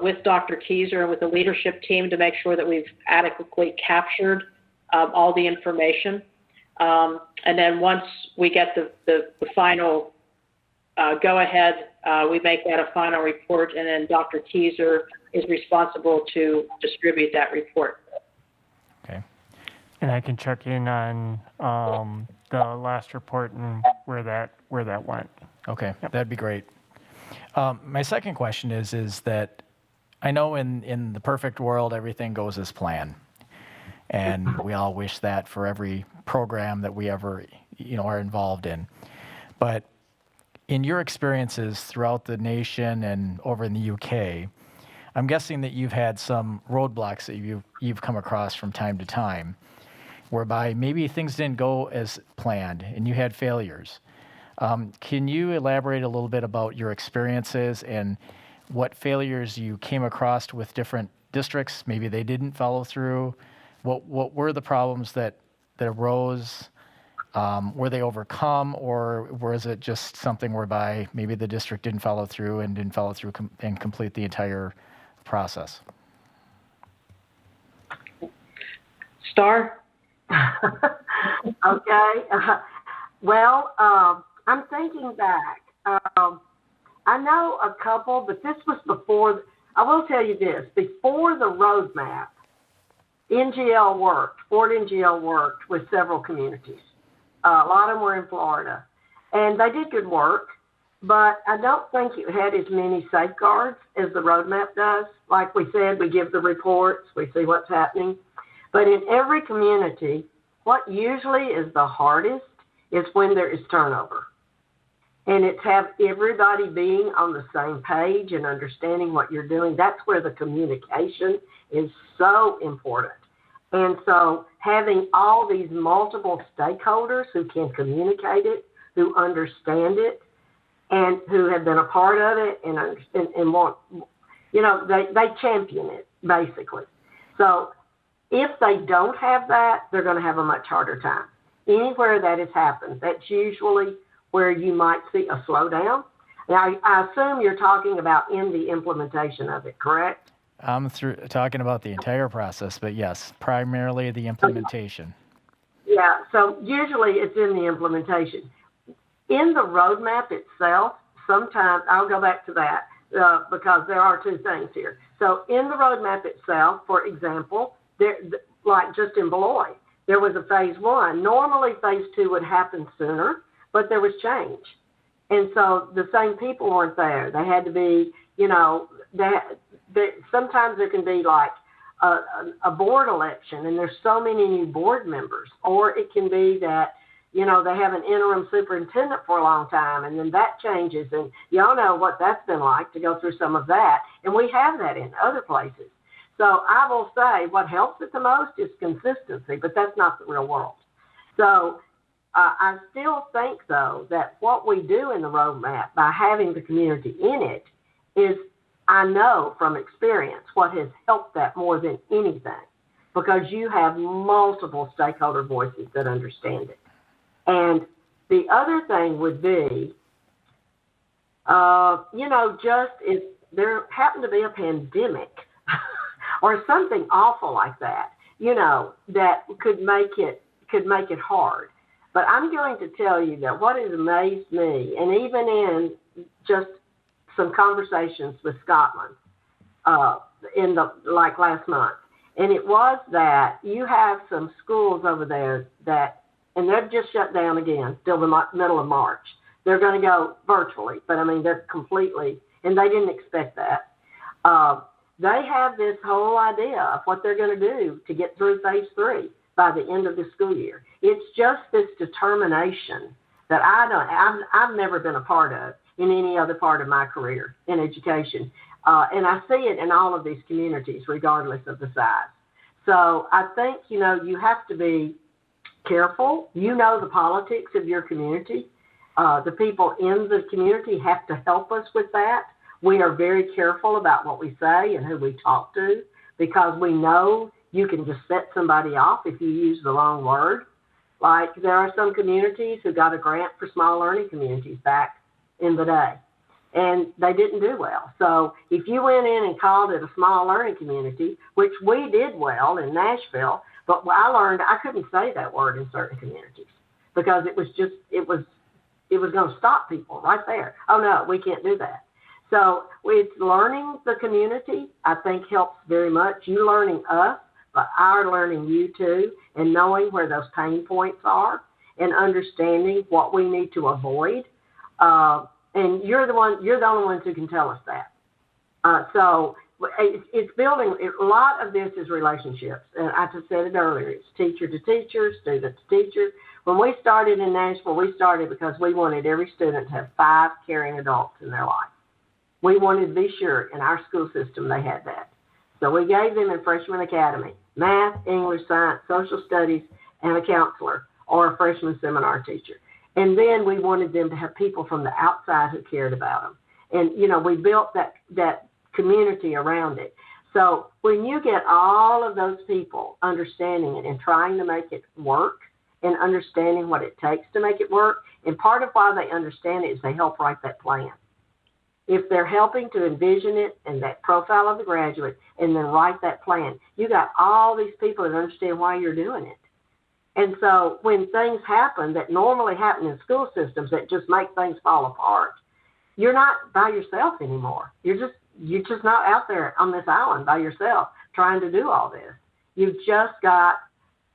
with Dr. Keyser and with the leadership team to make sure that we've adequately captured all the information. And then once we get the final go-ahead, we make that a final report, and then Dr. Keyser is responsible to distribute that report. Okay. And I can check in on the last report and where that went. Okay, yep. That'd be great. My second question is that I know in the perfect world everything goes as planned, and we all wish that for every program that we ever are involved in. But in your experiences throughout the nation and over in the UK, I'm guessing that you've had some roadblocks that you've come across from time to time, whereby maybe things didn't go as planned and you had failures. Can you elaborate a little bit about your experiences and what failures you came across with different districts. Maybe they didn't follow through. What were the problems that arose? Were they overcome, or was it just something whereby maybe the district didn't follow through and and complete the entire process? Star? Okay. Well, I'm thinking back. I know a couple, but this was before. I will tell you this: before the roadmap, Ford NGL worked with several communities. A lot of them were in Florida, and they did good work, but I don't think it had as many safeguards as the roadmap does. Like we said, we give the reports, we see what's happening. But in every community, what usually is the hardest is when there is turnover. And it's have everybody being on the same page and understanding what you're doing. That's where the communication is so important. And so having all these multiple stakeholders who can communicate it, who understand it, and who have been a part of it and want, they champion it, basically. So if they don't have that, they're going to have a much harder time. Anywhere that has happened, that's usually where you might see a slowdown. Now, I assume you're talking about in the implementation of it, correct? I'm talking about the entire process, but yes, primarily the implementation. Yeah, so usually it's in the implementation. In the roadmap itself, sometimes, I'll go back to that because there are two things here. So in the roadmap itself, for example, like just in Beloit, there was a phase 1. Normally phase 2 would happen sooner, but there was change. And so the same people weren't there. They had to be, sometimes there can be like a board election and there's so many new board members. Or it can be that, they have an interim superintendent for a long time and then that changes. And y'all know what that's been like to go through some of that. And we have that in other places. So I will say what helps it the most is consistency, but that's not the real world. So I still think, though, that what we do in the roadmap by having the community in it is, I know from experience, what has helped that more than anything, because you have multiple stakeholder voices that understand it. And the other thing would be, just if there happened to be a pandemic or something awful like that, that could make it hard. But I'm going to tell you that what has amazed me, and even in just some conversations with Scotland last month, and it was that you have some schools over there and they've just shut down again till the middle of March. They're going to go virtually, but they're completely, and they didn't expect that. They have this whole idea of what they're going to do to get through phase 3 by the end of the school year. It's just this determination that I've never been a part of in any other part of my career in education. And I see it in all of these communities, regardless of the size. So I think, you have to be careful. The politics of your community. The people in the community have to help us with that. We are very careful about what we say and who we talk to, because we know you can just set somebody off if you use the wrong word. Like there are some communities who got a grant for small learning communities back in the day, and they didn't do well. So if you went in and called it a small learning community, which we did well in Nashville, but I learned I couldn't say that word in certain communities because it was going to stop people right there. Oh no, we can't do that. So it's learning the community, I think, helps very much. You learning us, but our learning you too, and knowing where those pain points are and understanding what we need to avoid. And you're the only ones who can tell us that. So it's building, a lot of this is relationships. And I just said it earlier, it's teacher to teacher, student to teacher. When we started in Nashville, we started because we wanted every student to have 5 caring adults in their life. We wanted to be sure in our school system they had that. So we gave them in freshman academy, math, English, science, social studies, and a counselor or a freshman seminar teacher. And then we wanted them to have people from the outside who cared about them. And, we built that community around it. So when you get all of those people understanding it and trying to make it work and understanding what it takes to make it work, and part of why they understand it is they help write that plan. If they're helping to envision it and that profile of the graduate and then write that plan, you got all these people that understand why you're doing it. And so when things happen that normally happen in school systems that just make things fall apart, you're not by yourself anymore. You're just not out there on this island by yourself trying to do all this. You've just got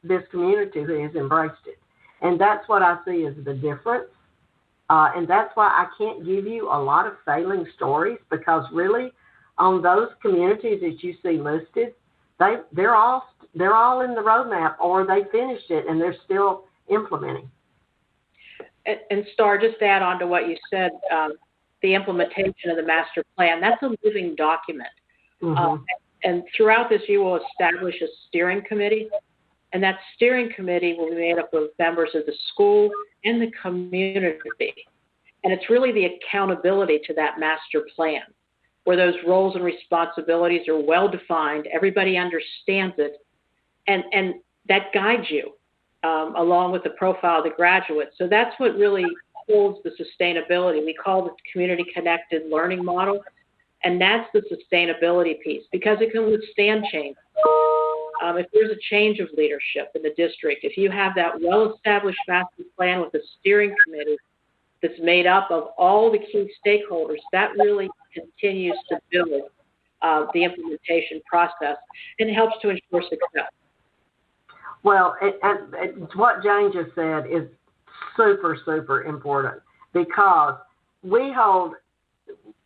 this community who has embraced it. And that's what I see as the difference. And that's why I can't give you a lot of failing stories, because really on those communities that you see listed, they're all in the roadmap, or they finished it and they're still implementing. And Star, just to add on to what you said, the implementation of the master plan, that's a living document. Mm-hmm. And throughout this, you will establish a steering committee, and that steering committee will be made up of members of the school and the community. And it's really the accountability to that master plan, where those roles and responsibilities are well defined, everybody understands it, and that guides you along with the profile of the graduate. So that's what really holds the sustainability. We call this community connected learning model, and that's the sustainability piece, because it can withstand change. If there's a change of leadership in the district, if you have that well-established master plan with a steering committee that's made up of all the key stakeholders, that really continues to build the implementation process and helps to ensure success. Well, and what Jane just said is super, super important, because we hold,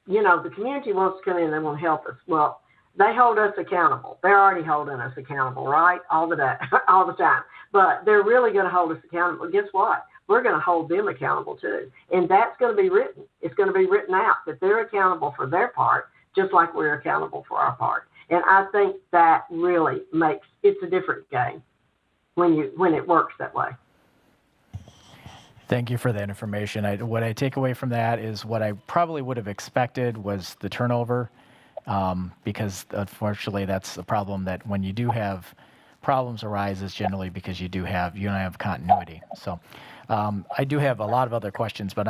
the community wants to come in and they want to help us. Well, they hold us accountable. They're already holding us accountable, right? All the time. But they're really going to hold us accountable. Guess what? We're going to hold them accountable too. And that's going to be written. It's going to be written out that they're accountable for their part, just like we're accountable for our part. And I think that really makes it's a different game when it works that way. Thank you for that information. What I take away from that is what I probably would have expected was the turnover, because unfortunately that's a problem that when you do have problems arise is generally because you don't have continuity. So I do have a lot of other questions, but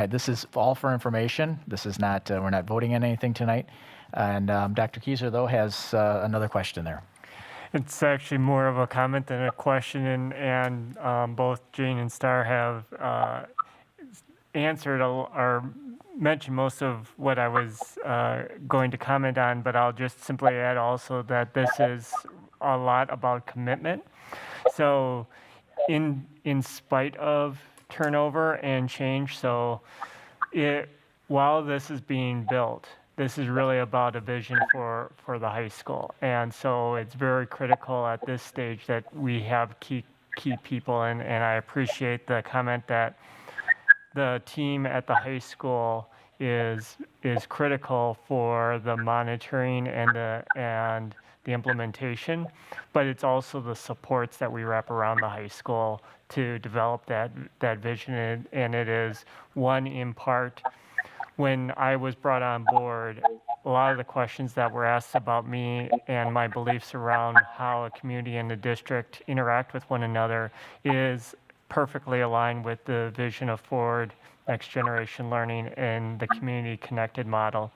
this is all for information. This is not, we're not voting on anything tonight. And Dr. Kieser, though, has another question there. It's actually more of a comment than a question, and both Jane and Star have answered or mentioned most of what I was going to comment on, but I'll just simply add also that this is a lot about commitment. So in spite of turnover and change, while this is being built, this is really about a vision for the high school. And so it's very critical at this stage that we have key people, and I appreciate the comment that the team at the high school is critical for the monitoring and the implementation, but it's also the supports that we wrap around the high school to develop that vision, and it is one in part. When I was brought on board, a lot of the questions that were asked about me and my beliefs around how a community and the district interact with one another is perfectly aligned with the vision of Forward Next Generation Learning and the community connected model.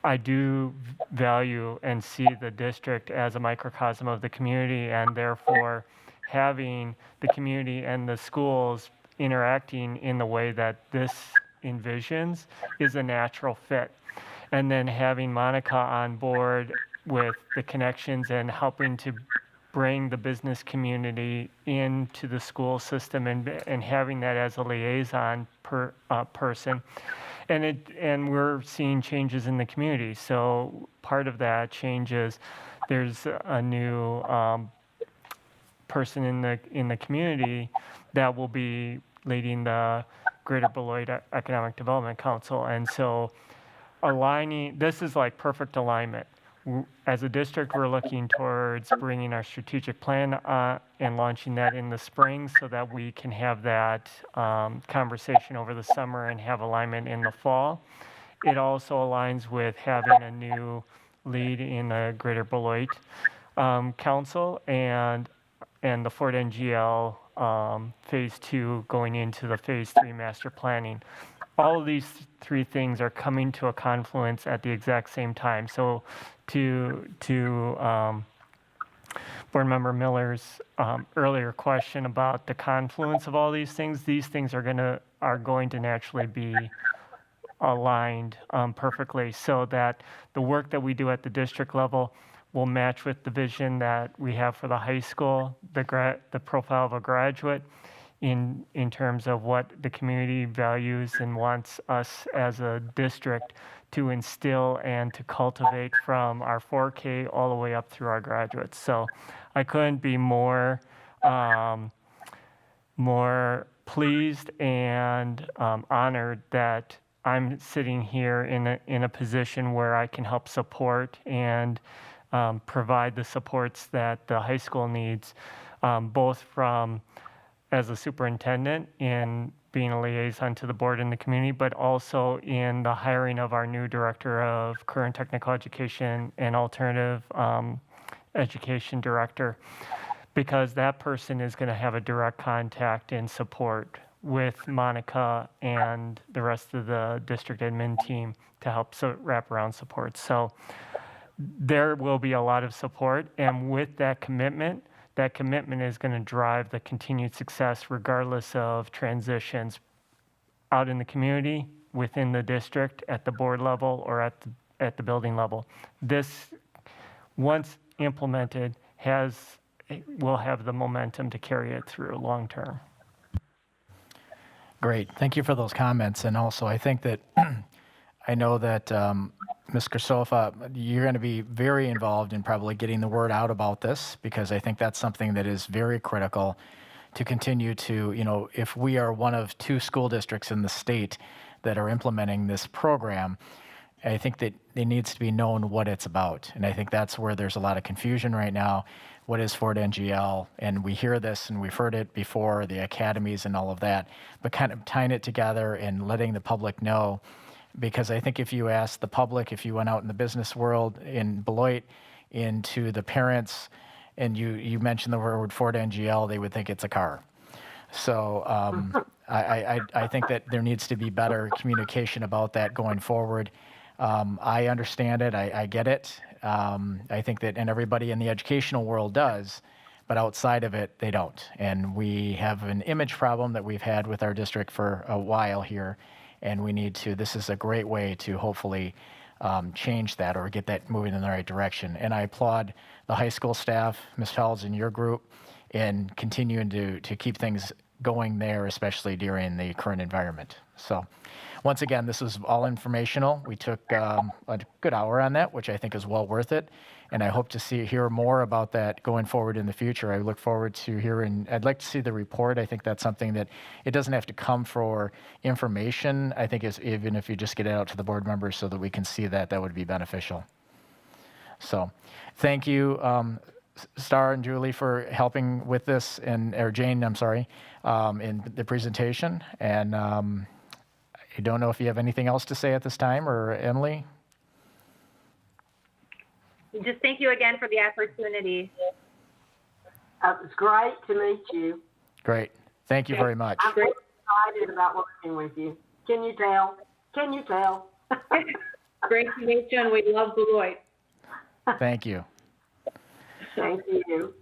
I do value and see the district as a microcosm of the community, and therefore having the community and the schools interacting in the way that this envisions is a natural fit. And then having Monica on board with the connections and helping to bring the business community into the school system and having that as a liaison person. And we're seeing changes in the community. So part of that change is there's a new person in the community that will be leading the Greater Beloit Economic Development Council. And so this is like perfect alignment. As a district, we're looking towards bringing our strategic plan and launching that in the spring so that we can have that conversation over the summer and have alignment in the fall. it also aligns with having a new lead in the Greater Beloit Council and the Fort NGL Phase 2 going into the Phase 3 master planning. All of these three things are coming to a confluence at the exact same time. So to Board Member Miller's earlier question about the confluence of all these things are going to naturally be aligned perfectly so that the work that we do at the district level will match with the vision that we have for the high school, the profile of a graduate in terms of what the community values and wants us as a district to instill and to cultivate from our 4K all the way up through our graduates. So I couldn't be more pleased and honored that I'm sitting here in a position where I can help support and provide the supports that the high school needs, both from as a superintendent in being a liaison to the board and the community, but also in the hiring of our new director of current technical education and alternative education director, because that person is going to have a direct contact and support with Monica and the rest of the district admin team to help wrap around support. So there will be a lot of support, and with that commitment is going to drive the continued success regardless of transitions out in the community, within the district, at the board level, or at the building level. This, once implemented, will have the momentum to carry it through long term. Great. Thank you for those comments. And also, I think that I know that Ms. Krasofa, you're going to be very involved in probably getting the word out about this, because I think that's something that is very critical to continue to, if we are one of 2 school districts in the state that are implementing this program, I think that it needs to be known what it's about. And I think that's where there's a lot of confusion right now. What is Fort NGL? And we hear this, and we've heard it before, the academies and all of that, but kind of tying it together and letting the public know. Because I think if you ask the public, if you went out in the business world in Beloit, into the parents, and you mentioned the word Fort NGL, they would think it's a car. So I think that there needs to be better communication about that going forward. I understand it. I get it. I think that, and everybody in the educational world does, but outside of it, they don't. And we have an image problem that we've had with our district for a while here. And we need to, this is a great way to hopefully change that or get that moving in the right direction. And I applaud the high school staff, Ms. Felds, and your group in continuing to keep things going there, especially during the current environment. So once again, this was all informational. We took a good hour on that, which I think is well worth it. And I hope to hear more about that going forward in the future. I look forward to hearing, I'd like to see the report. I think that's something that it doesn't have to come for information. I think even if you just get it out to the board members so that we can see that, that would be beneficial. So thank you, Star and Julie, for helping with this, or Jane, I'm sorry, in the presentation. And I don't know if you have anything else to say at this time, or Emily? Just thank you again for the opportunity. It was great to meet you. Great. Thank you very much. I'm very excited about working with you. Can you tell? Can you tell? Great to meet you, and we love Beloit. Thank you. Thank you.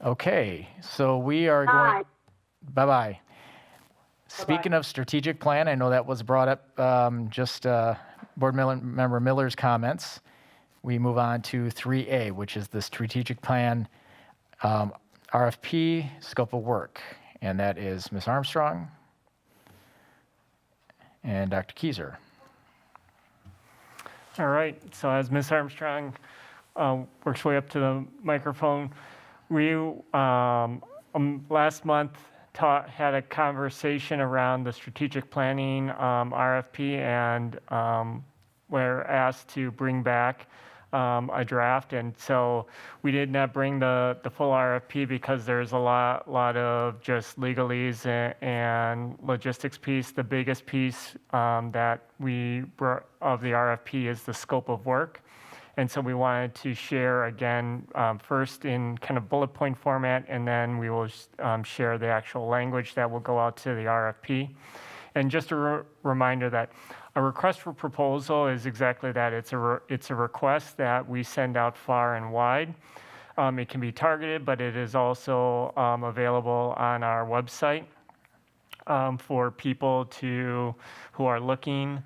Okay, so we are going. Bye-bye. Speaking of strategic plan, I know that was brought up just Board Member Miller's comments. We move on to 3A, which is the strategic plan RFP scope of work. And that is Ms. Armstrong and Dr. Keyser. All right, so as Ms. Armstrong works way up to the microphone, we last month had a conversation around the strategic planning RFP, and we're asked to bring back a draft, and so we did not bring the full RFP because there's a lot of just legalese and logistics piece. The biggest piece that we brought of the RFP is the scope of work. And so we wanted to share again, first in kind of bullet point format, and then we will share the actual language that will go out to the RFP. And just a reminder that a request for proposal is exactly that. It's a request that we send out far and wide. It can be targeted, but it is also available on our website for people who are looking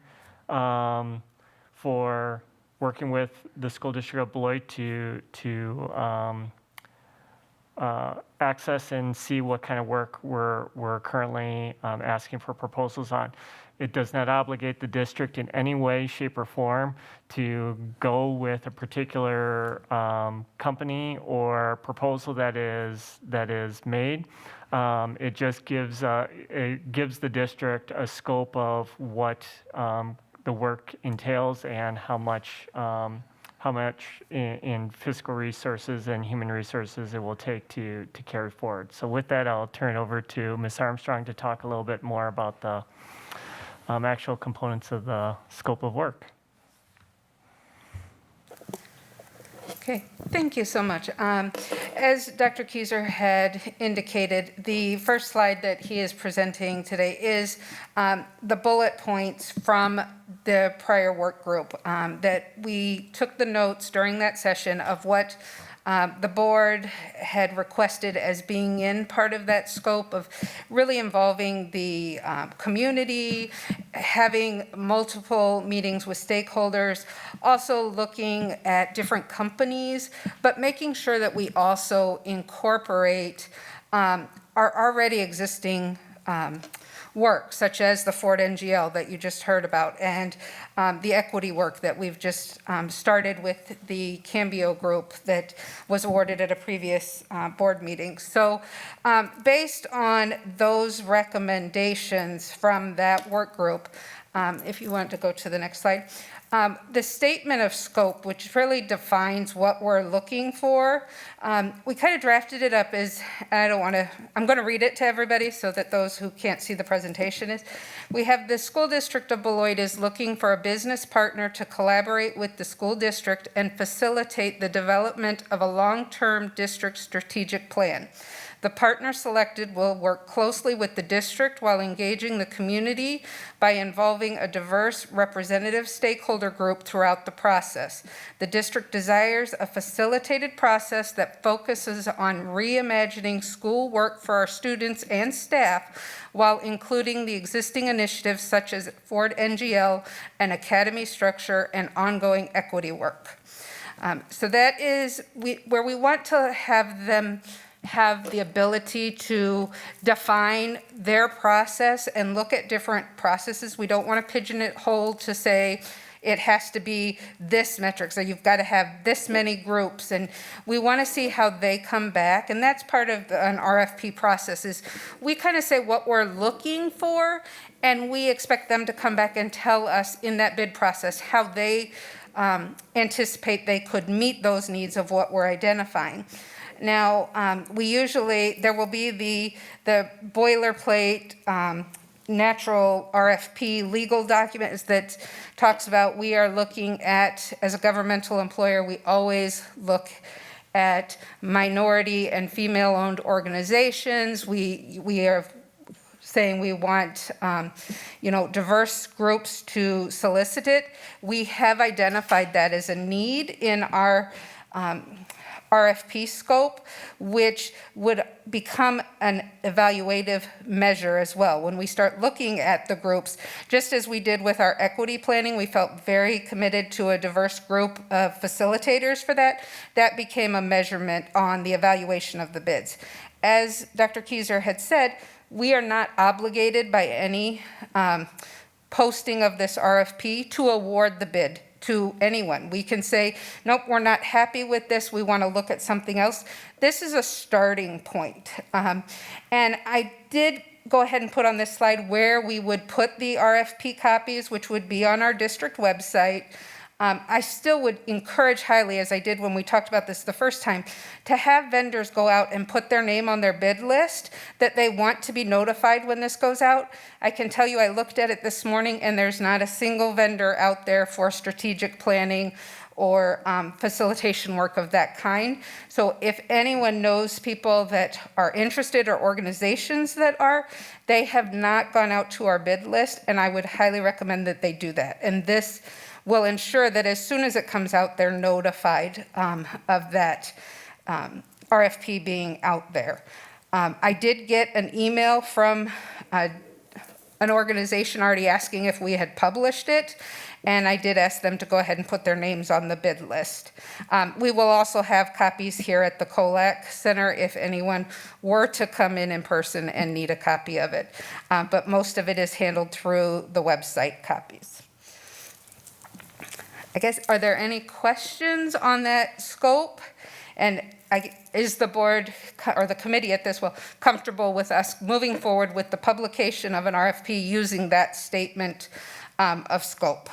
for working with the school district of Beloit to access and see what kind of work we're currently asking for proposals on. It does not obligate the district in any way, shape, or form to go with a particular company or proposal that is made. It just gives the district a scope of what the work entails and how much in fiscal resources and human resources it will take to carry forward. So with that, I'll turn it over to Ms. Armstrong to talk a little bit more about the actual components of the scope of work. Okay, thank you so much. As Dr. Keyser had indicated, the first slide that he is presenting today is the bullet points from the prior work group that we took the notes during that session of what the board had requested as being in part of that scope of really involving the community, having multiple meetings with stakeholders, also looking at different companies, but making sure that we also incorporate our already existing work, such as the Ford NGL that you just heard about, and the equity work that we've just started with the Cambio group that was awarded at a previous board meeting. So based on those recommendations from that work group, if you want to go to the next slide, the statement of scope, which really defines what we're looking for, we kind of drafted it up as, I'm going to read it to everybody so that those who can't see the presentation is. We have the school district of Beloit is looking for a business partner to collaborate with the school district and facilitate the development of a long-term district strategic plan. The partner selected will work closely with the district while engaging the community by involving a diverse representative stakeholder group throughout the process. The district desires a facilitated process that focuses on reimagining school work for our students and staff while including the existing initiatives such as Ford NGL and academy structure and ongoing equity work. So that is where we want to have them have the ability to define their process and look at different processes. We don't want to pigeonhole to say it has to be this metric, so you've got to have this many groups, and we want to see how they come back, and that's part of an RFP process is we kind of say what we're looking for, and we expect them to come back and tell us in that bid process how they anticipate they could meet those needs of what we're identifying. Now, there will be the boilerplate natural RFP legal documents that talks about we are looking at, as a governmental employer, we always look at minority and female-owned organizations. We are saying we want, diverse groups to solicit it. We have identified that as a need in our RFP scope, which would become an evaluative measure as well. When we start looking at the groups, just as we did with our equity planning, we felt very committed to a diverse group of facilitators for that. That became a measurement on the evaluation of the bids. As Dr. Keyser had said, we are not obligated by any posting of this RFP to award the bid to anyone. We can say, nope, we're not happy with this, we want to look at something else. This is a starting point. And I did go ahead and put on this slide where we would put the RFP copies, which would be on our district website. I still would encourage highly, as I did when we talked about this the first time, to have vendors go out and put their name on their bid list, that they want to be notified when this goes out. I can tell you, I looked at it this morning, and there's not a single vendor out there for strategic planning or facilitation work of that kind. So if anyone knows people that are interested or organizations that are, they have not gone out to our bid list, and I would highly recommend that they do that. And this will ensure that as soon as it comes out, they're notified of that RFP being out there. I did get an email from an organization already asking if we had published it, and I did ask them to go ahead and put their names on the bid list. We will also have copies here at the COLAC Center if anyone were to come in person and need a copy of it. But most of it is handled through the website copies. I guess, are there any questions on that scope? And is the board or the committee at this comfortable with us moving forward with the publication of an RFP using that statement of scope?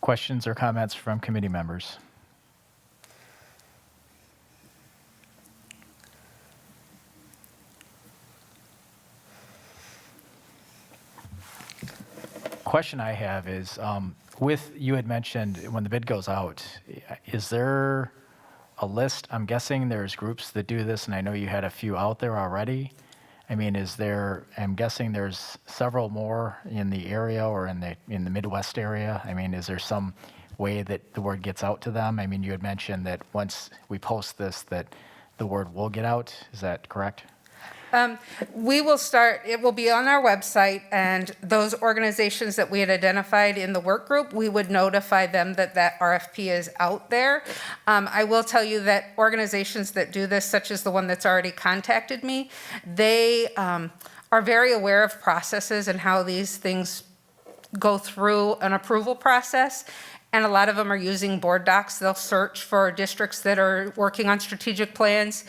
Questions or comments from committee members? Question I have is, you had mentioned when the bid goes out, is there a list? I'm guessing there's groups that do this, and I know you had a few out there already. I mean, I'm guessing there's several more in the area or in the Midwest area. I mean, is there some way that the word gets out to them? I mean, you had mentioned that once we post this, that the word will get out. Is that correct? We will start, it will be on our website, and those organizations that we had identified in the work group, we would notify them that that RFP is out there. I will tell you that organizations that do this, such as the one that's already contacted me, they are very aware of processes and how these things go through an approval process. And a lot of them are using board docs. They'll search for districts that are working on strategic plans.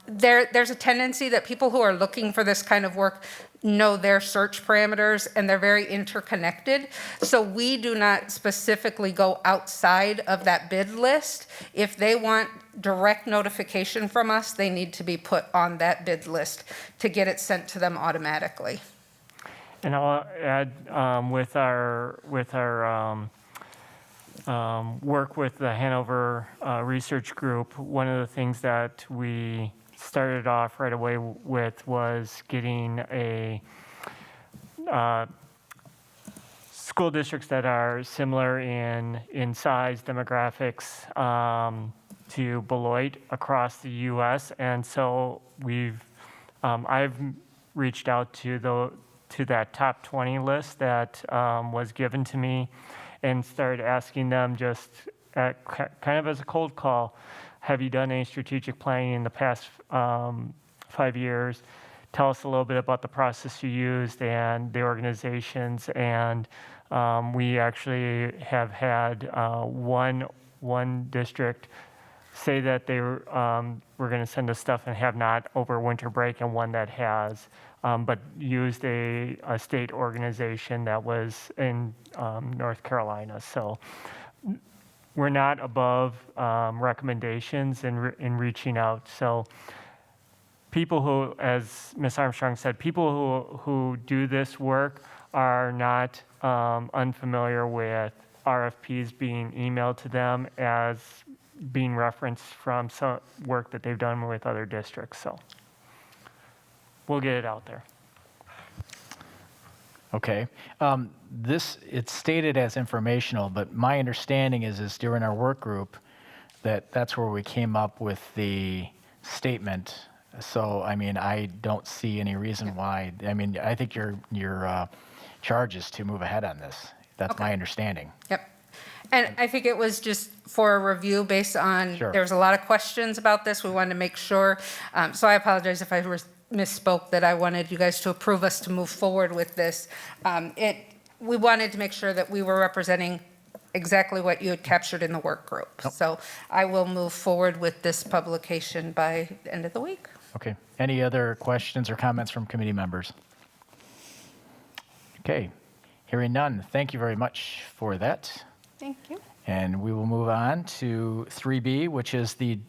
There's a tendency that people who are looking for this kind of work know their search parameters, and they're very interconnected. So we do not specifically go outside of that bid list. If they want direct notification from us, they need to be put on that bid list to get it sent to them automatically. And I'll add with our work with the Hanover Research Group, one of the things that we started off right away with was getting a school districts that are similar in size, demographics to Beloit across the U.S. And so I've reached out to that top 20 list that was given to me, and started asking them just kind of as a cold call, have you done any strategic planning in the past 5 years? Tell us a little bit about the process you used and the organizations. And we actually have had one district say that they were going to send us stuff and have not over winter break, and one that has. But used a state organization that was in North Carolina. So we're not above recommendations in reaching out. So people who, as Ms. Armstrong said, people who do this work are not unfamiliar with RFPs being emailed to them as being referenced from some work that they've done with other districts. So we'll get it out there. Okay. It's stated as informational, but my understanding is during our work group that's where we came up with the statement. So, I mean, I don't see any reason why. I mean, I think your charge is to move ahead on this. That's my understanding. Yep. And I think it was just for a review based on, Sure. There was a lot of questions about this. We wanted to make sure. So I apologize if I misspoke that I wanted you guys to approve us to move forward with this. We wanted to make sure that we were representing exactly what you had captured in the work group. Nope. So I will move forward with this publication by the end of the week. Okay. Any other questions or comments from committee members? Okay. Hearing none, thank you very much for that. Thank you. And we will move on to 3B, which is the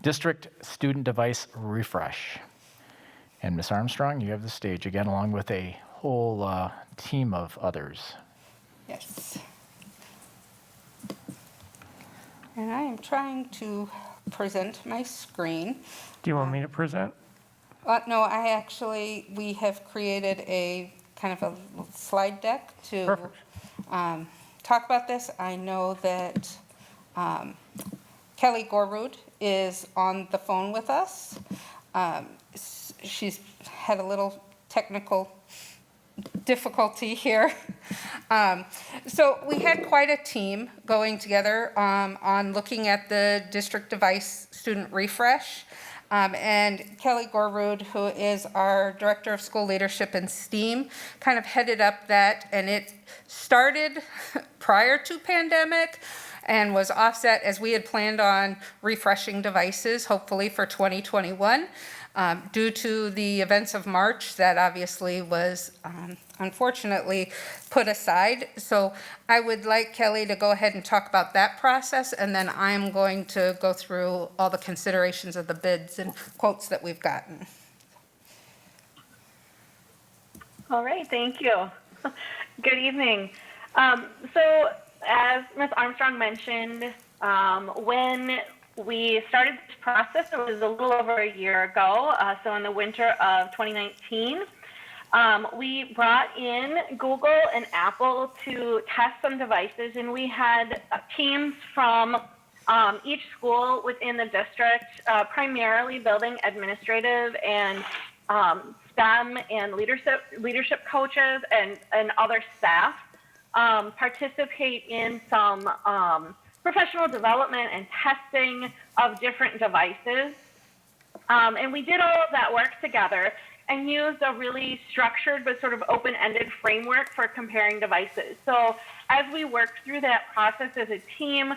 district student device refresh. And Ms. Armstrong, you have the stage again, along with a whole team of others. Yes. And I am trying to present my screen. Do you want me to present? No, we have created a kind of a slide deck to Perfect. talk about this. I know that Kelly Gorwood is on the phone with us. She's had a little technical difficulty here. So we had quite a team going together on looking at the district device student refresh. And Kelly Gorwood, who is our Director of School Leadership and STEAM, kind of headed up that, and it started prior to pandemic and was offset as we had planned on refreshing devices, hopefully for 2021. Due to the events of March, that obviously was unfortunately put aside. So I would like Kelly to go ahead and talk about that process, and then I'm going to go through all the considerations of the bids and quotes that we've gotten. All right, thank you. Good evening. So as Ms. Armstrong mentioned, when we started this process, it was a little over a year ago, so in the winter of 2019. We brought in Google and Apple to test some devices, and we had teams from each school within the district, primarily building administrative and STEM and leadership coaches and other staff, participate in some professional development and testing of different devices. And we did all of that work together and used a really structured but sort of open-ended framework for comparing devices. So as we worked through that process as a team,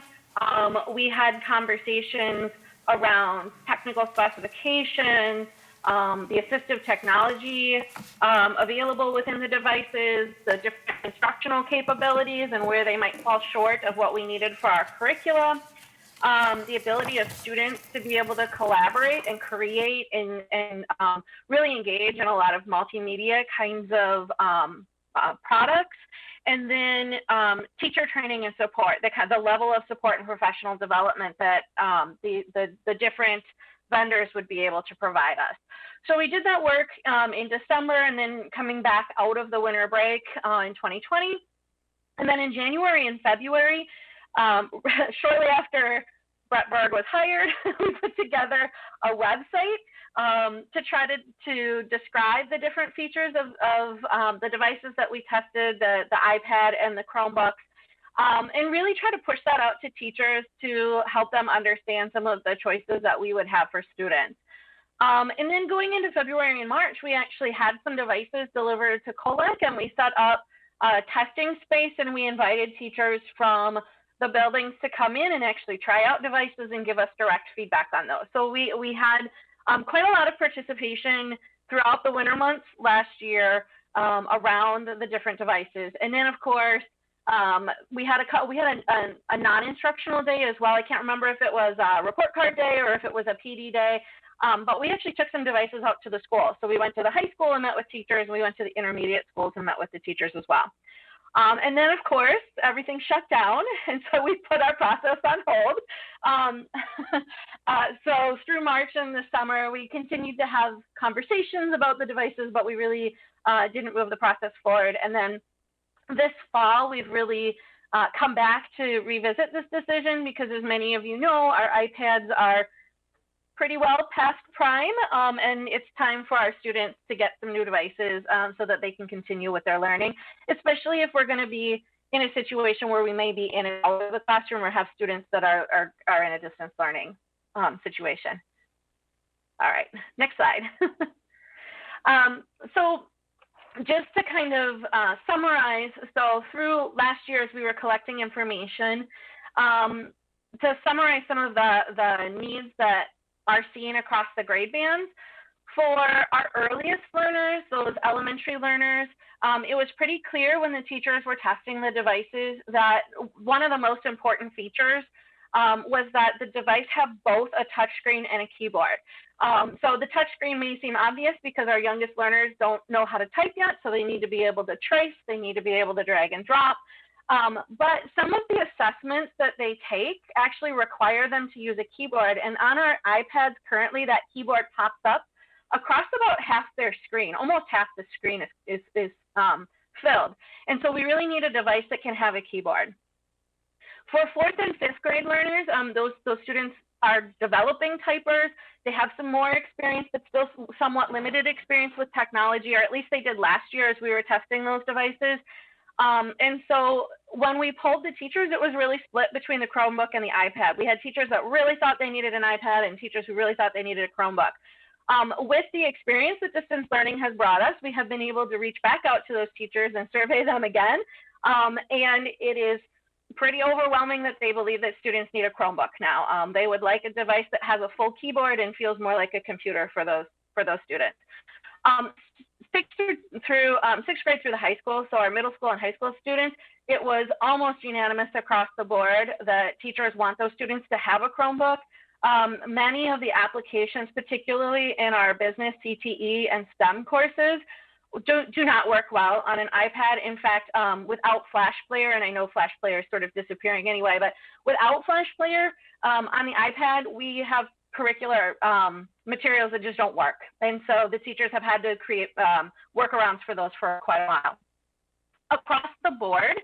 we had conversations around technical specifications, the assistive technology available within the devices, the different instructional capabilities and where they might fall short of what we needed for our curricula, the ability of students to be able to collaborate and create and really engage in a lot of multimedia kinds of products, and then teacher training and support, the level of support and professional development that the different vendors would be able to provide us. So we did that work in December, and then coming back out of the winter break in 2020. And then in January and February, shortly after Brett Berg was hired, we put together a website to try to describe the different features of the devices that we tested, the iPad and the Chromebooks, and really try to push that out to teachers to help them understand some of the choices that we would have for students. And then going into February and March, we actually had some devices delivered to Colic, and we set up a testing space, and we invited teachers from the buildings to come in and actually try out devices and give us direct feedback on those. So we had quite a lot of participation throughout the winter months last year around the different devices. And then of course, we had a non-instructional day as well. I can't remember if it was a report card day or if it was a PD day, but we actually took some devices out to the school. So we went to the high school and met with teachers, and we went to the intermediate schools and met with the teachers as well. And then, of course, everything shut down, and so we put our process on hold. So through March and the summer, we continued to have conversations about the devices, but we really didn't move the process forward. And then this fall, we've really come back to revisit this decision because, as many of you know, our iPads are pretty well past prime, and it's time for our students to get some new devices so that they can continue with their learning, especially if we're going to be in a situation where we may be in and out of the classroom or have students that are in a distance learning situation. All right, next slide. So just to kind of summarize, so through last year as we were collecting information, to summarize some of the needs that are seen across the grade bands. For our earliest learners, those elementary learners, it was pretty clear when the teachers were testing the devices that one of the most important features was that the device have both a touchscreen and a keyboard. So the touchscreen may seem obvious because our youngest learners don't know how to type yet, so they need to be able to trace, they need to be able to drag and drop. But some of the assessments that they take actually require them to use a keyboard, and on our iPads currently, that keyboard pops up across about half their screen. Almost half the screen is filled. And so we really need a device that can have a keyboard. For 4th and 5th grade learners, those students are developing typers. They have some more experience, but still somewhat limited experience with technology, or at least they did last year as we were testing those devices. And so when we polled the teachers, it was really split between the Chromebook and the iPad. We had teachers that really thought they needed an iPad and teachers who really thought they needed a Chromebook. With the experience that distance learning has brought us, we have been able to reach back out to those teachers and survey them again. And it is pretty overwhelming that they believe that students need a Chromebook now. They would like a device that has a full keyboard and feels more like a computer for those students. 6th grade through the high school, so our middle school and high school students, it was almost unanimous across the board that teachers want those students to have a Chromebook. Many of the applications, particularly in our business, CTE, and STEM courses, do not work well on an iPad. In fact, without Flash Player, and I know Flash Player is sort of disappearing anyway, but without Flash Player on the iPad, we have curricular materials that just don't work. And so the teachers have had to create workarounds for those for quite a while. Across the board,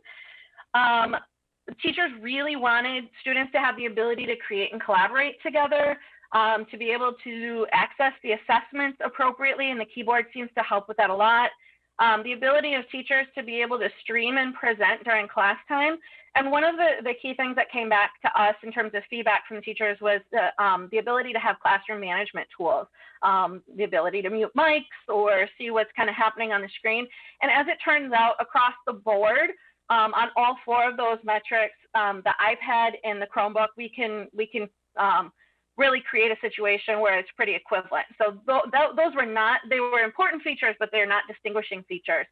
teachers really wanted students to have the ability to create and collaborate together, to be able to access the assessments appropriately, and the keyboard seems to help with that a lot. The ability of teachers to be able to stream and present during class time. And one of the key things that came back to us in terms of feedback from teachers was the ability to have classroom management tools, the ability to mute mics or see what's kind of happening on the screen. And as it turns out, across the board, on all 4 of those metrics, the iPad and the Chromebook, we can really create a situation where it's pretty equivalent. So those were not, they were important features, but they're not distinguishing features.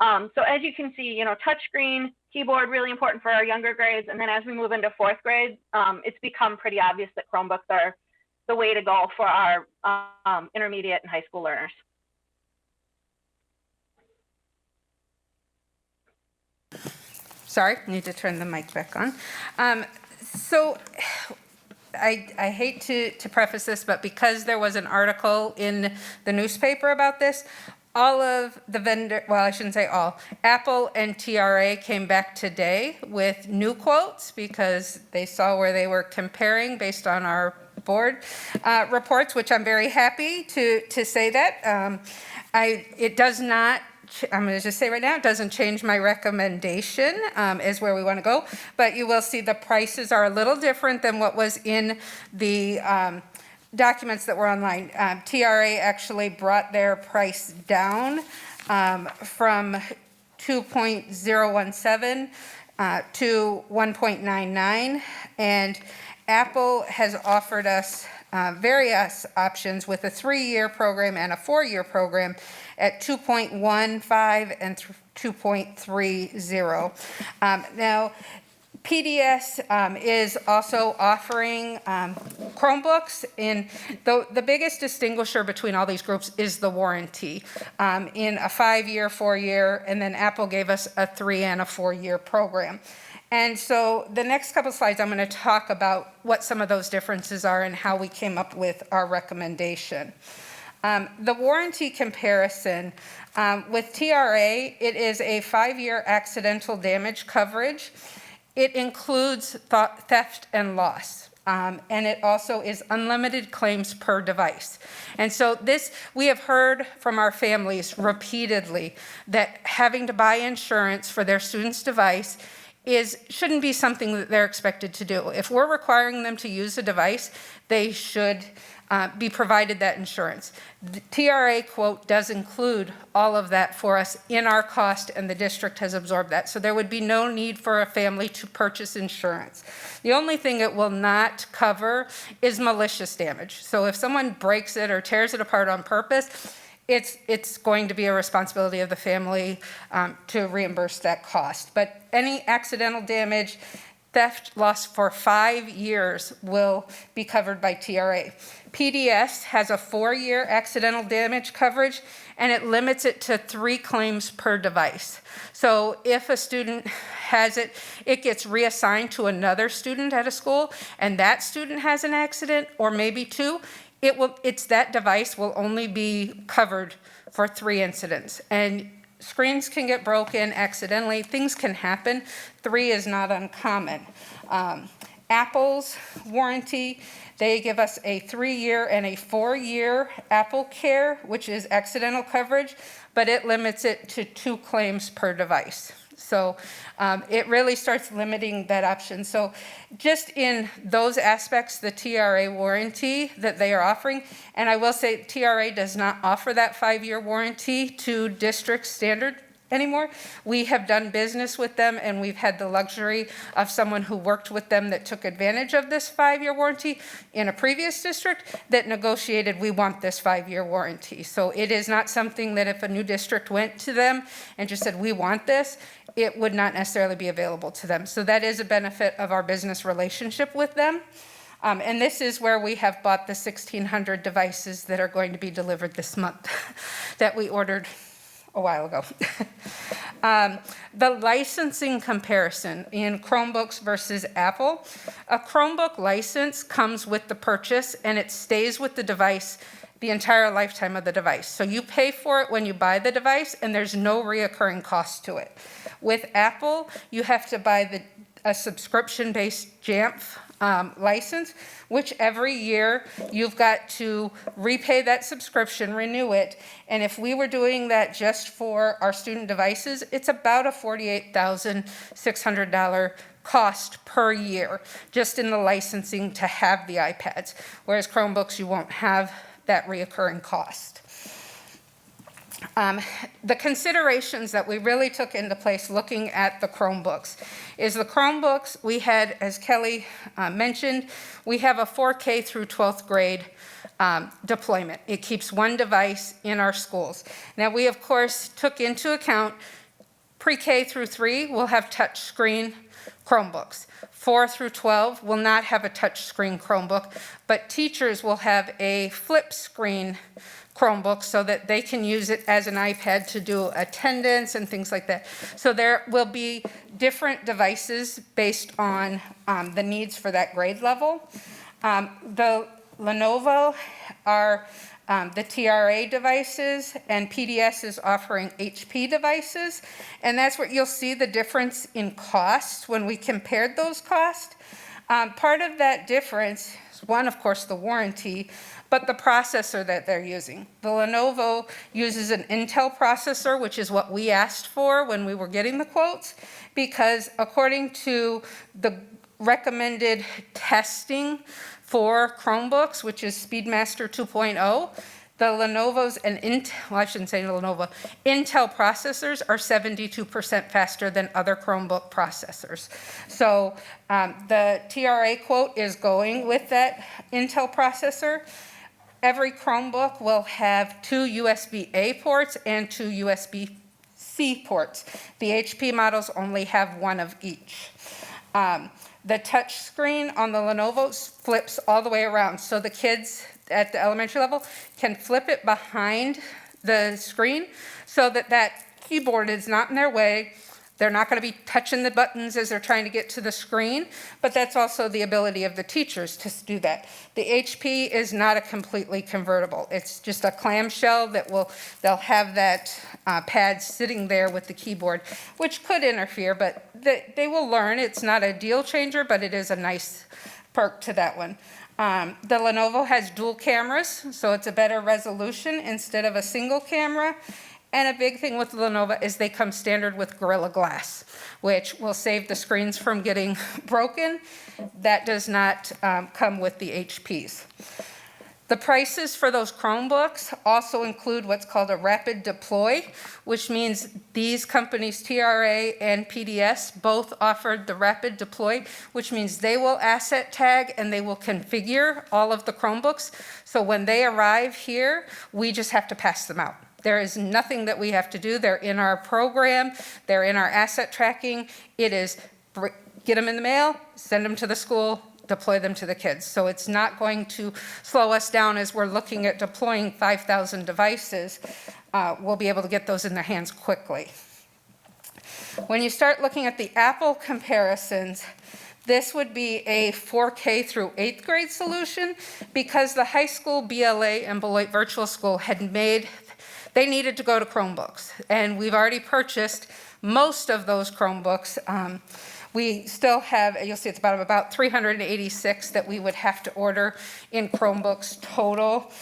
So as you can see, touchscreen, keyboard, really important for our younger grades. And then as we move into 4th grade, it's become pretty obvious that Chromebooks are the way to go for our intermediate and high school learners. Sorry, need to turn the mic back on. So I hate to preface this, but because there was an article in the newspaper about this, all of the well, I shouldn't say all, Apple and TRA came back today with new quotes because they saw where they were comparing based on our board reports, which I'm very happy to say that. It does not, I'm going to just say right now, it doesn't change my recommendation is where we want to go, but you will see the prices are a little different than what was in the documents that were online. TRA actually brought their price down from 2.017 to 1.99, and Apple has offered us various options with a 3-year program and a 4-year program at 2.15 and 2.30. Now, PDS is also offering Chromebooks, and the biggest distinguisher between all these groups is the warranty in a 5-year, 4-year, and then Apple gave us a 3 and a 4-year program. And so the next couple slides, I'm going to talk about what some of those differences are and how we came up with our recommendation. The warranty comparison, with TRA, it is a 5-year accidental damage coverage. It includes theft and loss, and it also is unlimited claims per device. And so this, we have heard from our families repeatedly that having to buy insurance for their student's device shouldn't be something that they're expected to do. If we're requiring them to use a device, they should be provided that insurance. The TRA quote does include all of that for us in our cost, and the district has absorbed that. So there would be no need for a family to purchase insurance. The only thing it will not cover is malicious damage. So if someone breaks it or tears it apart on purpose, it's going to be a responsibility of the family to reimburse that cost. But any accidental damage, theft, loss for 5 years will be covered by TRA. PDS has a 4-year accidental damage coverage, and it limits it to 3 claims per device. So if a student has it, it gets reassigned to another student at a school, and that student has an accident, or maybe 2, that device will only be covered for 3 incidents. And screens can get broken accidentally, things can happen. 3 is not uncommon. Apple's warranty, they give us a 3-year and a 4-year Apple Care, which is accidental coverage, but it limits it to 2 claims per device. So it really starts limiting that option. So just in those aspects, the TRA warranty that they are offering, and I will say TRA does not offer that 5-year warranty to district standard anymore. We have done business with them, and we've had the luxury of someone who worked with them that took advantage of this 5-year warranty in a previous district that negotiated, we want this 5-year warranty. So it is not something that if a new district went to them and just said, we want this, it would not necessarily be available to them. So that is a benefit of our business relationship with them. And this is where we have bought the 1,600 devices that are going to be delivered this month that we ordered a while ago. The licensing comparison in Chromebooks versus Apple. A Chromebook license comes with the purchase, and it stays with the device the entire lifetime of the device. So you pay for it when you buy the device, and there's no reoccurring cost to it. With Apple, you have to buy a subscription-based JAMF license, which every year you've got to repay that subscription, renew it. And if we were doing that just for our student devices, it's about a $48,600 cost per year, just in the licensing to have the iPads. Whereas Chromebooks, you won't have that reoccurring cost. The considerations that we really took into place looking at the Chromebooks is the Chromebooks we had, as Kelly mentioned, we have a 4K through 12th grade deployment. It keeps 1 device in our schools. Now we of course took into account pre-K through 3 will have touch screen Chromebooks. 4 through 12 will not have a touch screen Chromebook, but teachers will have a flip screen Chromebook so that they can use it as an iPad to do attendance and things like that. So there will be different devices based on the needs for that grade level. The Lenovo are the TRA devices, and PDS is offering HP devices. And that's where you'll see the difference in cost when we compared those costs. Part of that difference is one, of course, the warranty, but the processor that they're using. The Lenovo uses an Intel processor, which is what we asked for when we were getting the quotes, because according to the recommended testing for Chromebooks, which is Speedmaster 2.0, the Lenovo's and Intel processors are 72% faster than other Chromebook processors. So the TRA quote is going with that Intel processor. Every Chromebook will have 2 USB-A ports and 2 USB-C ports. The HP models only have 1 of each. The touch screen on the Lenovo flips all the way around. So the kids at the elementary level can flip it behind the screen so that that keyboard is not in their way. They're not going to be touching the buttons as they're trying to get to the screen, but that's also the ability of the teachers to do that. The HP is not a completely convertible. It's just a clamshell that they'll have that pad sitting there with the keyboard, which could interfere, but they will learn. It's not a deal changer, but it is a nice perk to that one. The Lenovo has dual cameras, so it's a better resolution instead of a single camera. And a big thing with Lenovo is they come standard with Gorilla Glass, which will save the screens from getting broken. That does not come with the HPs. The prices for those Chromebooks also include what's called a rapid deploy, which means these companies, TRA and PDS, both offered the rapid deploy, which means they will asset tag and they will configure all of the Chromebooks. So when they arrive here, we just have to pass them out. There is nothing that we have to do. They're in our program. They're in our asset tracking. It is get them in the mail, send them to the school, deploy them to the kids. So it's not going to slow us down as we're looking at deploying 5,000 devices. We'll be able to get those in their hands quickly. When you start looking at the Apple comparisons, this would be a 4K through 8th grade solution because the high school BLA and Beloit Virtual School had they needed to go to Chromebooks. And we've already purchased most of those Chromebooks. We still have, you'll see it's about 386 that we would have to order in Chromebooks total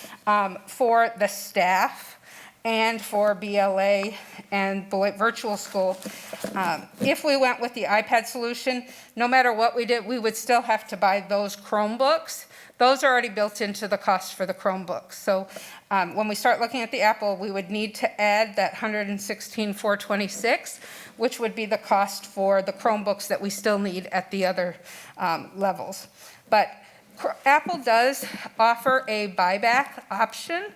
for the staff and for BLA and Beloit Virtual School. If we went with the iPad solution, no matter what we did, we would still have to buy those Chromebooks. Those are already built into the cost for the Chromebooks. So when we start looking at the Apple, we would need to add that $116,426, which would be the cost for the Chromebooks that we still need at the other levels. But Apple does offer a buyback option.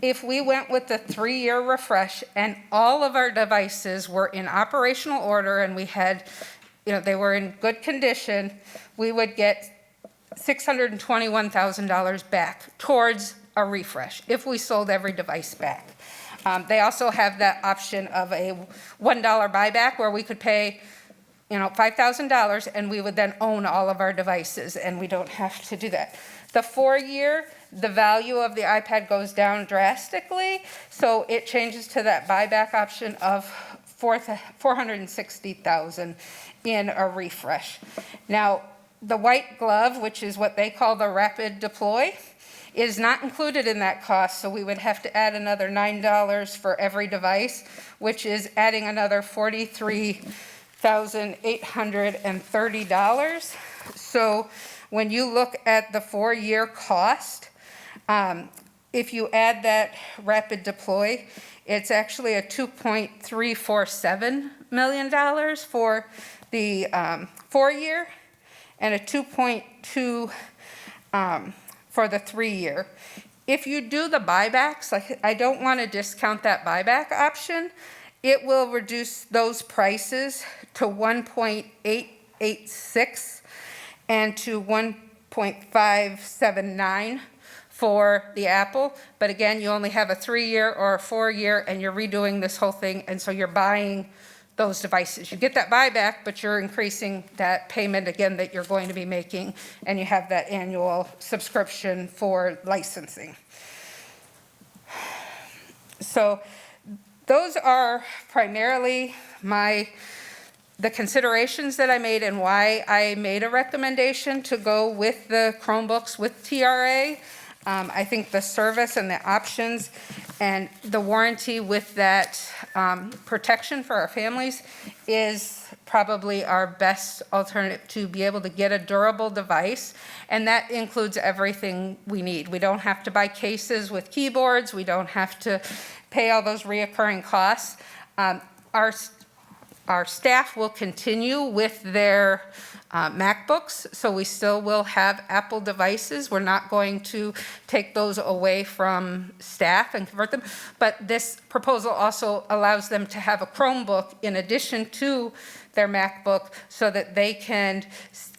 If we went with the 3-year refresh and all of our devices were in operational order and we had, they were in good condition, we would get $621,000 back towards a refresh if we sold every device back. They also have that option of a $1 buyback where we could pay $5,000 and we would then own all of our devices and we don't have to do that. The 4-year, the value of the iPad goes down drastically, so it changes to that buyback option of $460,000 in a refresh. Now, the white glove, which is what they call the rapid deploy, is not included in that cost, so we would have to add another $9 for every device, which is adding another $43,830. So when you look at the 4-year cost, if you add that rapid deploy, it's actually a $2.347 million for the 4-year and a 2.2 for the 3-year. If you do the buybacks, I don't want to discount that buyback option. It will reduce those prices to 1.886 and to 1.579 for the Apple. But again, you only have a 3-year or a 4-year and you're redoing this whole thing, and so you're buying those devices. You get that buyback, but you're increasing that payment again that you're going to be making, and you have that annual subscription for licensing. So those are primarily the considerations that I made and why I made a recommendation to go with the Chromebooks with TRA. I think the service and the options and the warranty with that protection for our families is probably our best alternative to be able to get a durable device, and that includes everything we need. We don't have to buy cases with keyboards. We don't have to pay all those reoccurring costs. Our staff will continue with their MacBooks, so we still will have Apple devices. We're not going to take those away from staff and convert them, but this proposal also allows them to have a Chromebook in addition to their MacBook so that they can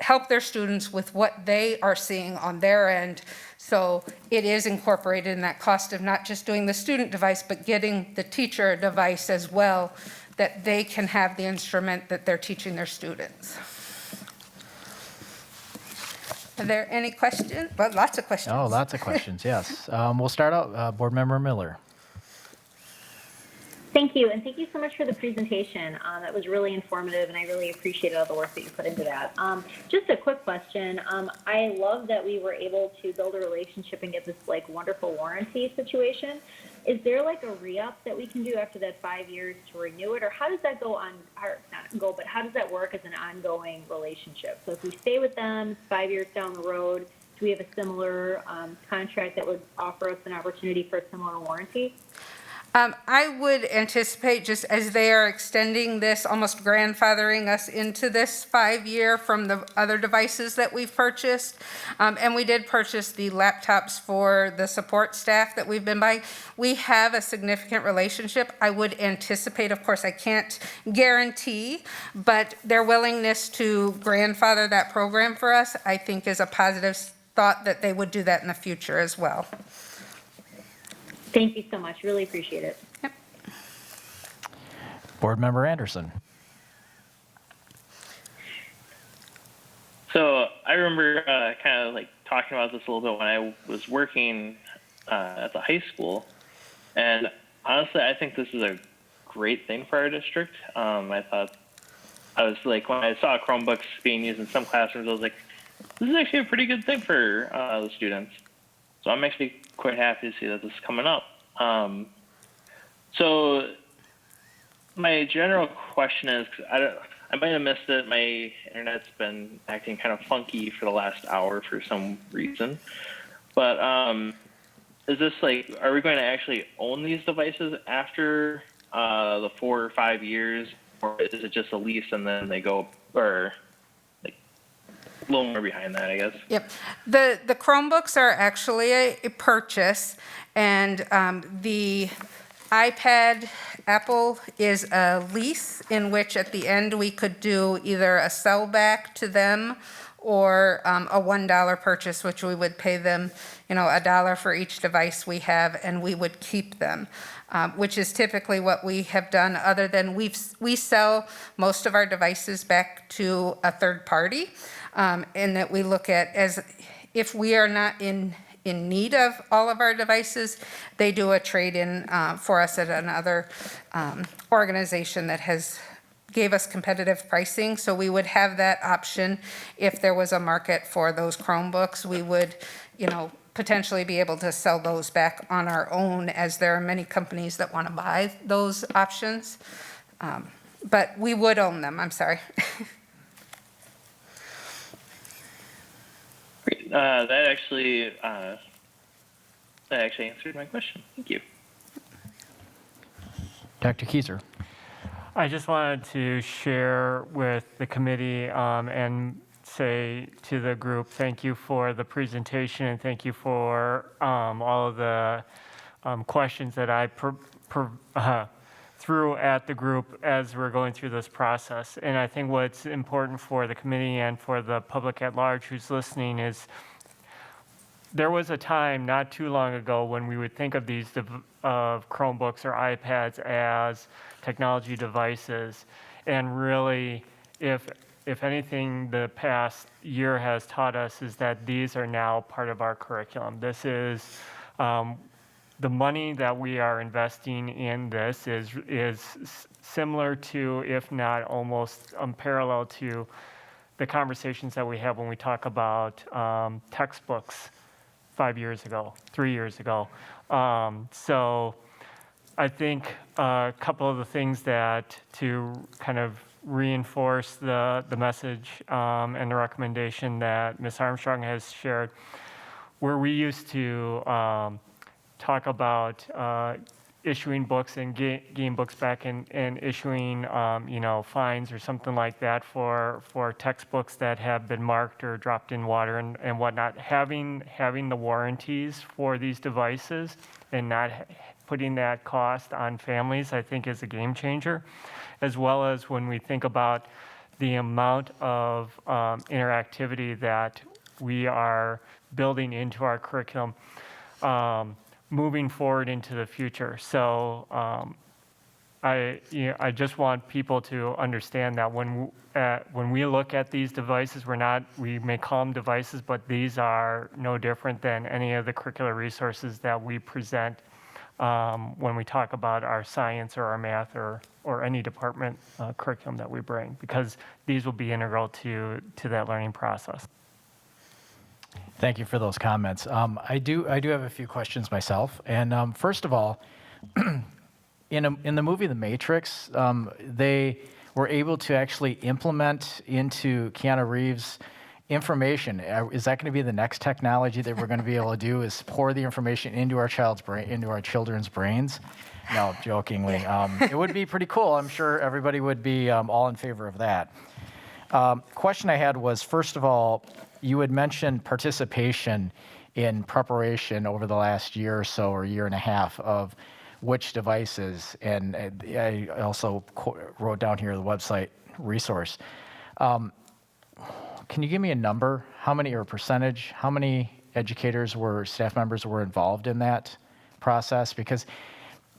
help their students with what they are seeing on their end. So it is incorporated in that cost of not just doing the student device, but getting the teacher device as well, that they can have the instrument that they're teaching their students. Are there any questions? Well, lots of questions. Oh, lots of questions, yes. We'll start out, Board Member Miller. Thank you, and thank you so much for the presentation. That was really informative, and I really appreciated all the work that you put into that. Just a quick question. I love that we were able to build a relationship and get this wonderful warranty situation. Is there a re-up that we can do after that 5 years to renew it, or how does that go on? Or not go, but how does that work as an ongoing relationship? So if we stay with them 5 years down the road, do we have a similar contract that would offer us an opportunity for a similar warranty? I would anticipate, just as they are extending this, almost grandfathering us into this 5-year from the other devices that we've purchased. And we did purchase the laptops for the support staff that we've been buying. We have a significant relationship. I would anticipate, of course, I can't guarantee, but their willingness to grandfather that program for us, I think is a positive thought that they would do that in the future as well. Thank you so much. Really appreciate it. Yep. Board Member Anderson. So I remember kind of like talking about this a little bit when I was working at the high school, and honestly, I think this is a great thing for our district. I thought I was like, when I saw Chromebooks being used in some classrooms, I was like, this is actually a pretty good thing for the students. So I'm actually quite happy to see that this is coming up. So my general question is, 'cause I might have missed it. My internet's been acting kind of funky for the last hour for some reason. But is this like, are we going to actually own these devices after the 4 or 5 years, or is it just a lease and then they go, or like a little more behind that, I guess? Yep. The Chromebooks are actually a purchase, and the iPad Apple is a lease in which at the end we could do either a sell back to them or a $1 purchase, which we would pay them, $1 for each device we have, and we would keep them, which is typically what we have done, other than we sell most of our devices back to a third party, and that we look at as if we are not in need of all of our devices, they do a trade-in for us at another organization that gave us competitive pricing. So we would have that option if there was a market for those Chromebooks. We would, potentially be able to sell those back on our own, as there are many companies that want to buy those options. But we would own them, I'm sorry. Great. That actually answered my question. Thank you. Dr. Keyser. I just wanted to share with the committee and say to the group, thank you for the presentation and thank you for all of the questions that I threw at the group as we're going through this process. And I think what's important for the committee and for the public at large who's listening is there was a time not too long ago when we would think of these of Chromebooks or iPads as technology devices, and really, if anything, the past year has taught us is that these are now part of our curriculum. This is the money that we are investing in. This is similar to, if not almost parallel to, the conversations that we have when we talk about textbooks 5 years ago, 3 years ago. So I think a couple of the things that to kind of reinforce the message and the recommendation that Ms. Armstrong has shared, where we used to talk about issuing books and getting books back and issuing fines or something like that for textbooks that have been marked or dropped in water and whatnot. Having the warranties for these devices and not putting that cost on families, I think, is a game changer, as well as when we think about the amount of interactivity that we are building into our curriculum moving forward into the future. So I just want people to understand that when we look at these devices, we may call them devices, but these are no different than any of the curricular resources that we present when we talk about our science or our math or any department curriculum that we bring, because these will be integral to that learning process. Thank you for those comments. I do have a few questions myself. And first of all, in the movie The Matrix, they were able to actually implement into Keanu Reeves information, is that going to be the next technology that we're going to be able to do, is pour the information into our children's brains? No, jokingly. It would be pretty cool. I'm sure everybody would be all in favor of that. Question I had was, first of all, you had mentioned participation in preparation over the last year or so, or year and a half, of which devices, and I also wrote down here the website resource. Can you give me a number? How many, or a percentage, how many educators staff members were involved in that process? Because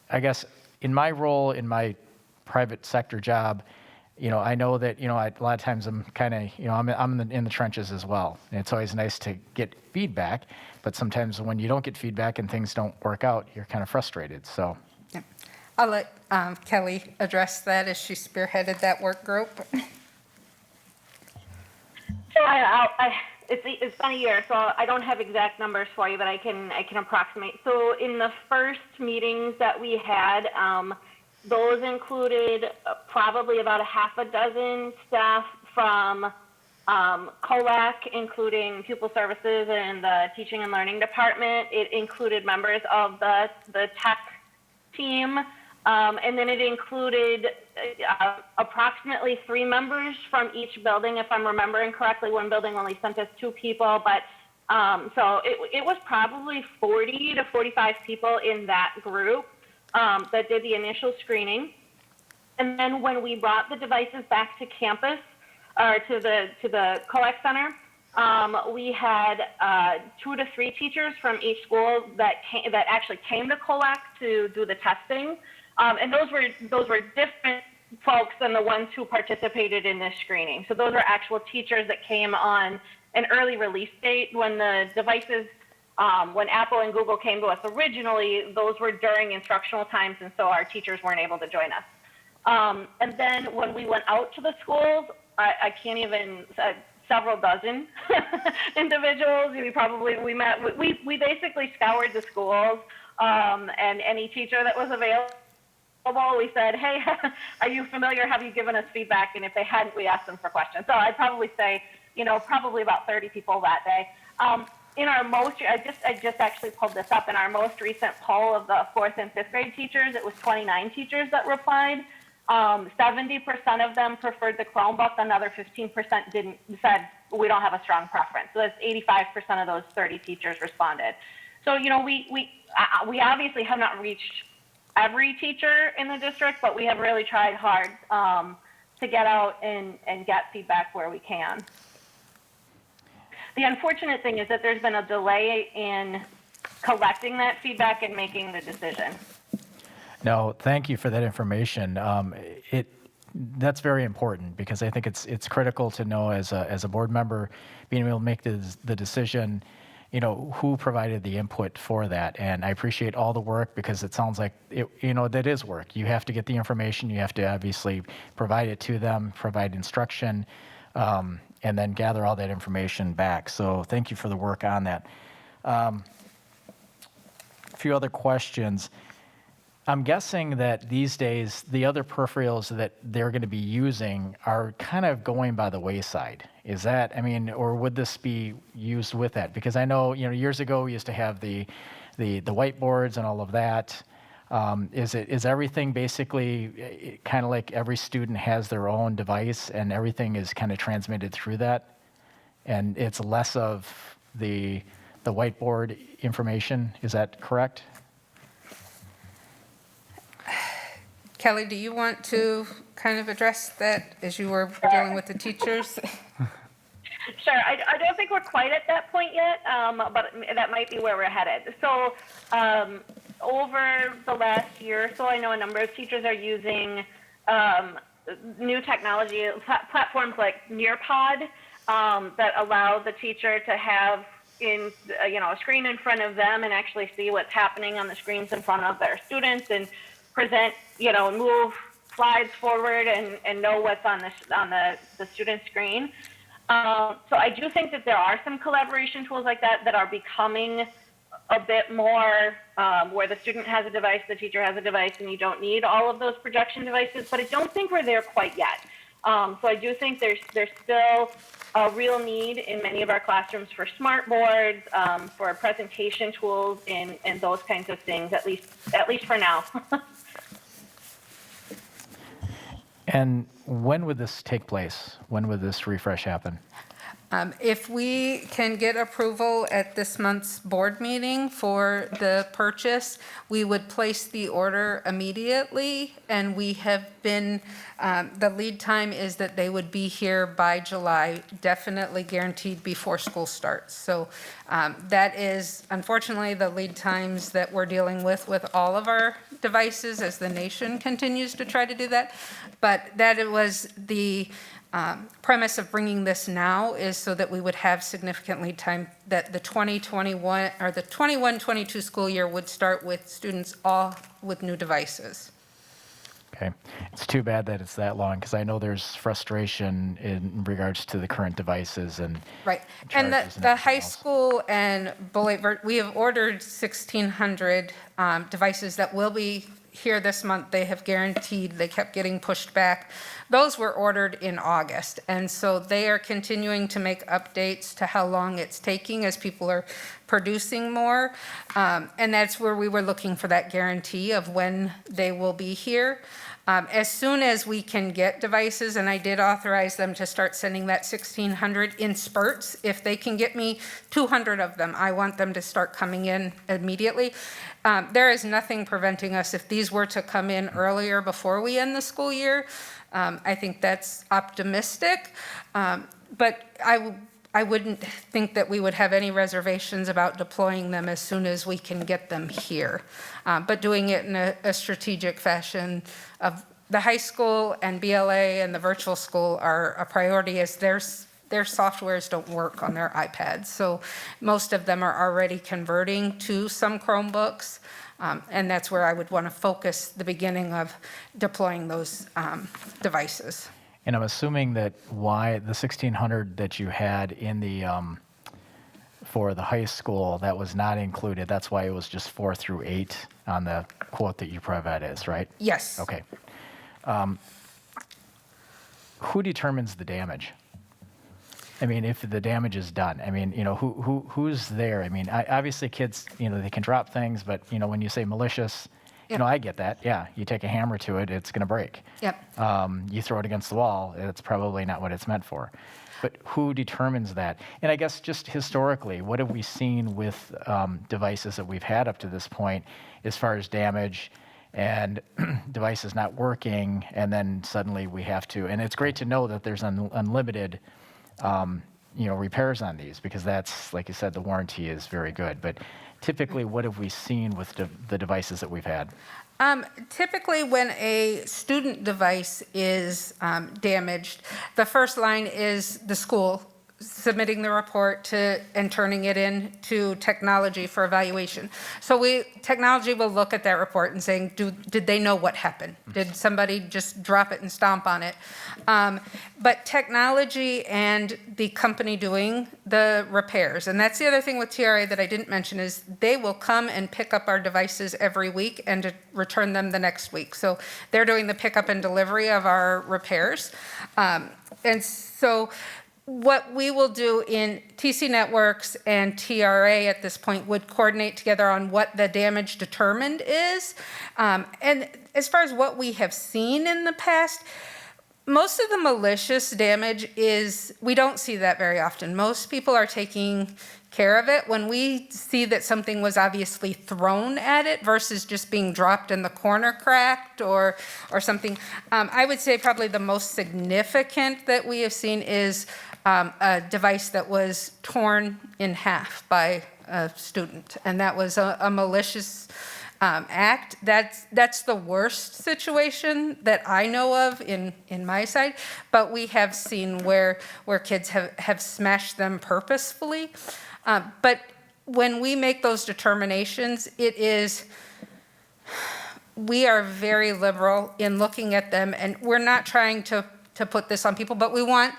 I guess in my role, in my private sector job, I know that, a lot of times I'm kind of, I'm in the trenches as well. And it's always nice to get feedback, but sometimes when you don't get feedback and things don't work out, you're kind of frustrated, so. Yeah. I'll let Kelly address that as she spearheaded that work group. So it's been a year, so I don't have exact numbers for you, but I can approximate. So in the first meetings that we had, those included probably about a half a dozen staff from COLAC, including pupil services and the teaching and learning department. It included members of the tech team, and then it included approximately 3 members from each building, if I'm remembering correctly. One building only sent us 2 people, but so it was probably 40 to 45 people in that group that did the initial screening. And then when we brought the devices back to campus, or to the COLAC center, we had 2 to 3 teachers from each school that actually came to COLAC to do the testing. And those were different folks than the ones who participated in this screening. So those are actual teachers that came on an early release date. When the devices, when Apple and Google came to us originally, those were during instructional times, and so our teachers weren't able to join us. And then when we went out to the schools, I can't even, several dozen individuals. We basically scoured the schools, and any teacher that was available, we said, hey, are you familiar? Have you given us feedback? And if they hadn't, we asked them for questions. So I'd probably say, probably about 30 people that day. In our I just actually pulled this up. In our most recent poll of the 4th and 5th grade teachers, it was 29 teachers that replied. 70% of them preferred the Chromebook. Another 15% said we don't have a strong preference. So that's 85% of those 30 teachers responded. So, we obviously have not reached every teacher in the district, but we have really tried hard to get out and get feedback where we can. The unfortunate thing is that there's been a delay in collecting that feedback and making the decision. No, thank you for that information. That's very important, because I think it's critical to know as a board member, being able to make the decision, who provided the input for that. And I appreciate all the work, because it sounds like that is work. You have to get the information, you have to obviously provide it to them, provide instruction, and then gather all that information back. So thank you for the work on that. A few other questions. I'm guessing that these days, the other peripherals that they're going to be using are kind of going by the wayside. Is that, or would this be used with that? Because I know, years ago we used to have the whiteboards and all of that. Is everything basically kind of like every student has their own device and everything is kind of transmitted through that? And it's less of the whiteboard information, is that correct? Kelly, do you want to kind of address that as you were dealing with the teachers? Sure. I don't think we're quite at that point yet, but that might be where we're headed. So over the last year or so, I know a number of teachers are using new technology, platforms like Nearpod, that allow the teacher to have a screen in front of them and actually see what's happening on the screens in front of their students, and present, move slides forward and know what's on the student screen. So I do think that there are some collaboration tools like that are becoming a bit more where the student has a device, the teacher has a device, and you don't need all of those projection devices, but I don't think we're there quite yet. So I do think there's still a real need in many of our classrooms for smart boards, for presentation tools, and those kinds of things. At least for now. And when would this take place? When would this refresh happen? If we can get approval at this month's board meeting for the purchase, we would place the order immediately, and we have been, the lead time is that they would be here by July, definitely guaranteed before school starts. So that is unfortunately the lead times that we're dealing with all of our devices as the nation continues to try to do that. But that it was the premise of bringing this now is so that we would have significant lead time, that the 2021 or the 21-22 school year would start with students all with new devices. Okay. It's too bad that it's that long, because I know there's frustration in regards to the current devices and Right. And charges the high everything else. school and Beloit, we have ordered 1,600 devices that will be here this month. They have guaranteed, they kept getting pushed back. Those were ordered in August. And so they are continuing to make updates to how long it's taking as people are producing more. And that's where we were looking for that guarantee of when they will be here. As soon as we can get devices, and I did authorize them to start sending that 1,600 in spurts. If they can get me 200 of them, I want them to start coming in immediately. There is nothing preventing us, if these were to come in earlier before we end the school year, I think that's optimistic. But I wouldn't think that we would have any reservations about deploying them as soon as we can get them here. But doing it in a strategic fashion of the high school and BLA and the virtual school are a priority, as their softwares don't work on their iPads. So most of them are already converting to some Chromebooks. And that's where I would want to focus the beginning of deploying those devices. And I'm assuming that why the 1,600 that you had in the, for the high school, that was not included. That's why it was just 4 through 8 on the quote that you provided, right? Yes. Okay. Who determines the damage? I mean, if the damage is done, I mean, you know, who's there? I mean, obviously kids, you know, they can drop things, but, you know, when you say malicious, you know, I get that. Yeah, you take a hammer to it, it's going to break. Yep. You throw it against the wall, it's probably not what it's meant for. But who determines that? And I guess just historically, what have we seen with devices that we've had up to this point as far as damage and devices not working, and then suddenly we have to, and it's great to know that there's unlimited you know, repairs on these, because that's, like you said, the warranty is very good. But typically, what have we seen with the devices that we've had? Typically, when a student device is damaged, the first line is the school submitting the report to and turning it in to technology for evaluation. So technology will look at that report and saying, did they know what happened? Did somebody just drop it and stomp on it? But technology and the company doing the repairs, and that's the other thing with TRA that I didn't mention, is they will come and pick up our devices every week and to return them the next week. So they're doing the pickup and delivery of our repairs. And so what we will do in TC Networks and TRA at this point would coordinate together on what the damage determined is. And as far as what we have seen in the past, most of the malicious damage we don't see that very often. Most people are taking care of it. When we see that something was obviously thrown at it versus just being dropped in the corner cracked or something, I would say probably the most significant that we have seen is a device that was torn in half by a student, and that was a malicious act. That's the worst situation that I know of in my side, but we have seen where kids have smashed them purposefully. But when we make those determinations, we are very liberal in looking at them, and we're not trying to put this on people, but we want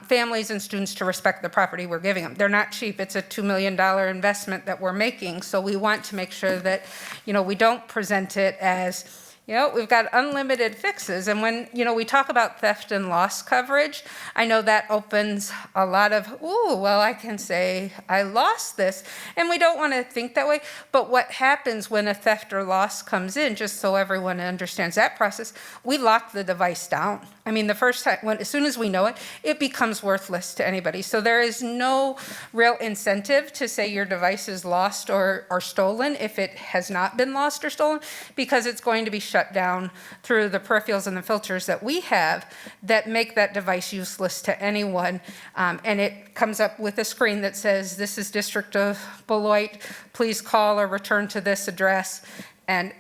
families and students to respect the property we're giving them. They're not cheap. It's a $2 million investment that we're making. So we want to make sure that, you know, we don't present it as, We've got unlimited fixes. And when, we talk about theft and loss coverage, I know that opens a lot of, I can say I lost this. And we don't want to think that way. But what happens when a theft or loss comes in, just so everyone understands that process, we lock the device down. I mean, the first time, as soon as we know it, it becomes worthless to anybody. So there is no real incentive to say your device is lost or stolen if it has not been lost or stolen, because it's going to be shut down through the peripherals and the filters that we have that make that device useless to anyone. And it comes up with a screen that says, this is District of Beloit, please call or return to this address. And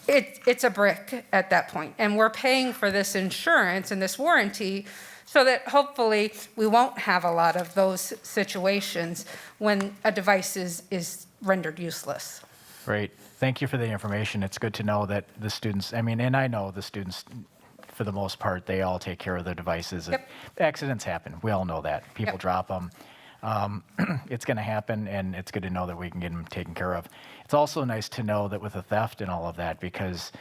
it's a brick at that point. And we're paying for this insurance and this warranty so that hopefully we won't have a lot of those situations when a device is rendered useless. Great. Thank you for the information. It's good to know that the students, and I know the students, for the most part, they all take care of their devices. Yep. Accidents happen. We all know that. People Yep. drop them. It's going to happen, and it's good to know that we can get them taken care of. It's also nice to know that with the theft and all of that, because,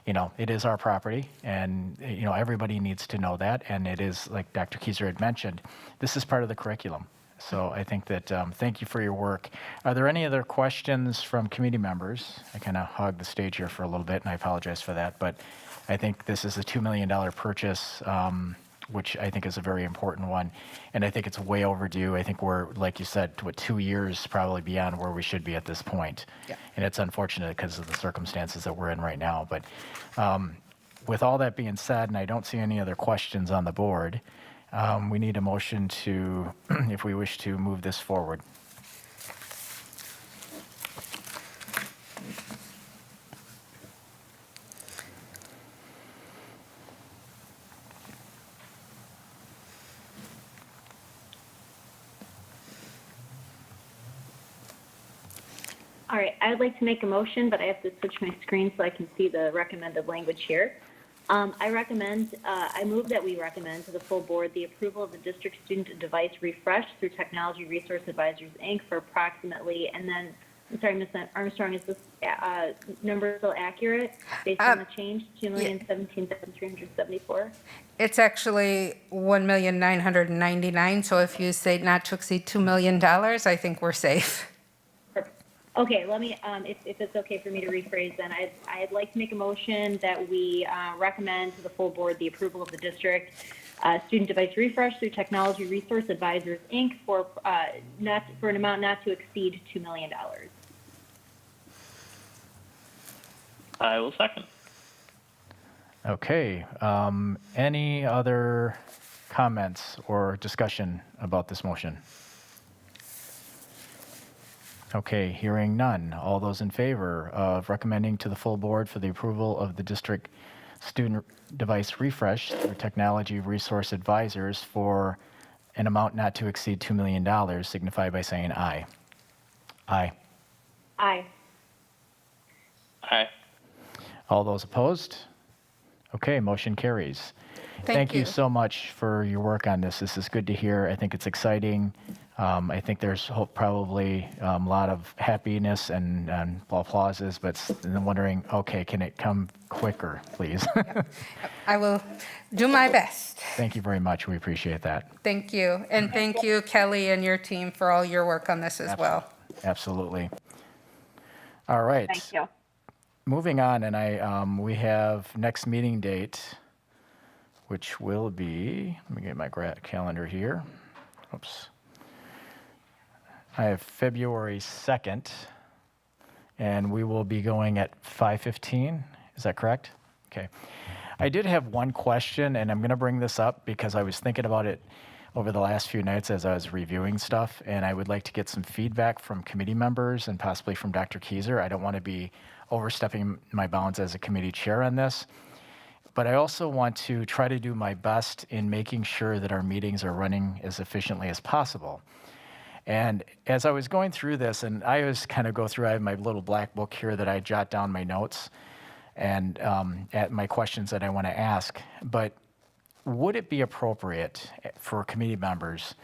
it is our property, and, everybody needs to know that. And it is, like Dr. Kieser had mentioned, this is part of the curriculum. So I think that, thank you for your work. Are there any other questions from committee members? I kind of hogged the stage here for a little bit, and I apologize for that. But I think this is a $2 million purchase, which I think is a very important one. And I think it's way overdue. I think we're, like you said, 2 years probably beyond where we should be at this point. Yeah. And it's unfortunate because of the circumstances that we're in right now. But with all that being said, and I don't see any other questions on the board, we need a motion to, if we wish to move this forward. All right, I would like to make a motion, but I have to switch my screen so I can see the recommended language here. I move that we recommend to the full board the approval of the district student device refresh through Technology Resource Advisors, Inc. for approximately, and then, I'm sorry, Ms. Armstrong, is this number still accurate based on the change, $2,017,374? It's actually $1,999,000. So if you say not to exceed $2 million, I think we're safe. Okay, let me, if it's okay for me to rephrase, then I'd like to make a motion that we recommend to the full board the approval of the district student device refresh through Technology Resource Advisors, Inc. for an amount not to exceed $2 million. I will second. Okay. Any other comments or discussion about this motion? Okay, hearing none. All those in favor of recommending to the full board for the approval of the district student device refresh through Technology Resource Advisors for an amount not to exceed $2 million signify by saying aye. Aye. Aye. Aye. All those opposed? Okay, motion carries. Thank you. So much for your work on this. This is good to hear. I think it's exciting. I think there's probably a lot of happiness and applauses, but I'm wondering, okay, can it come quicker, please? I will do my best. Thank you very much. We appreciate that. Thank you. And thank you, Kelly, and your team for all your work on this as well. Absolutely. All right. Thank you. Moving on, and we have next meeting date, which will be, let me get my calendar here. Oops. I have February 2nd, and we will be going at 5:15. Is that correct? Okay. I did have one question, and I'm going to bring this up because I was thinking about it over the last few nights as I was reviewing stuff, and I would like to get some feedback from committee members and possibly from Dr. Kieser. I don't want to be overstepping my bounds as a committee chair on this, but I also want to try to do my best in making sure that our meetings are running as efficiently as possible. And as I was going through this, and I always kind of go through, I have my little black book here that I jot down my notes and at my questions that I want to ask. But would it be appropriate for committee members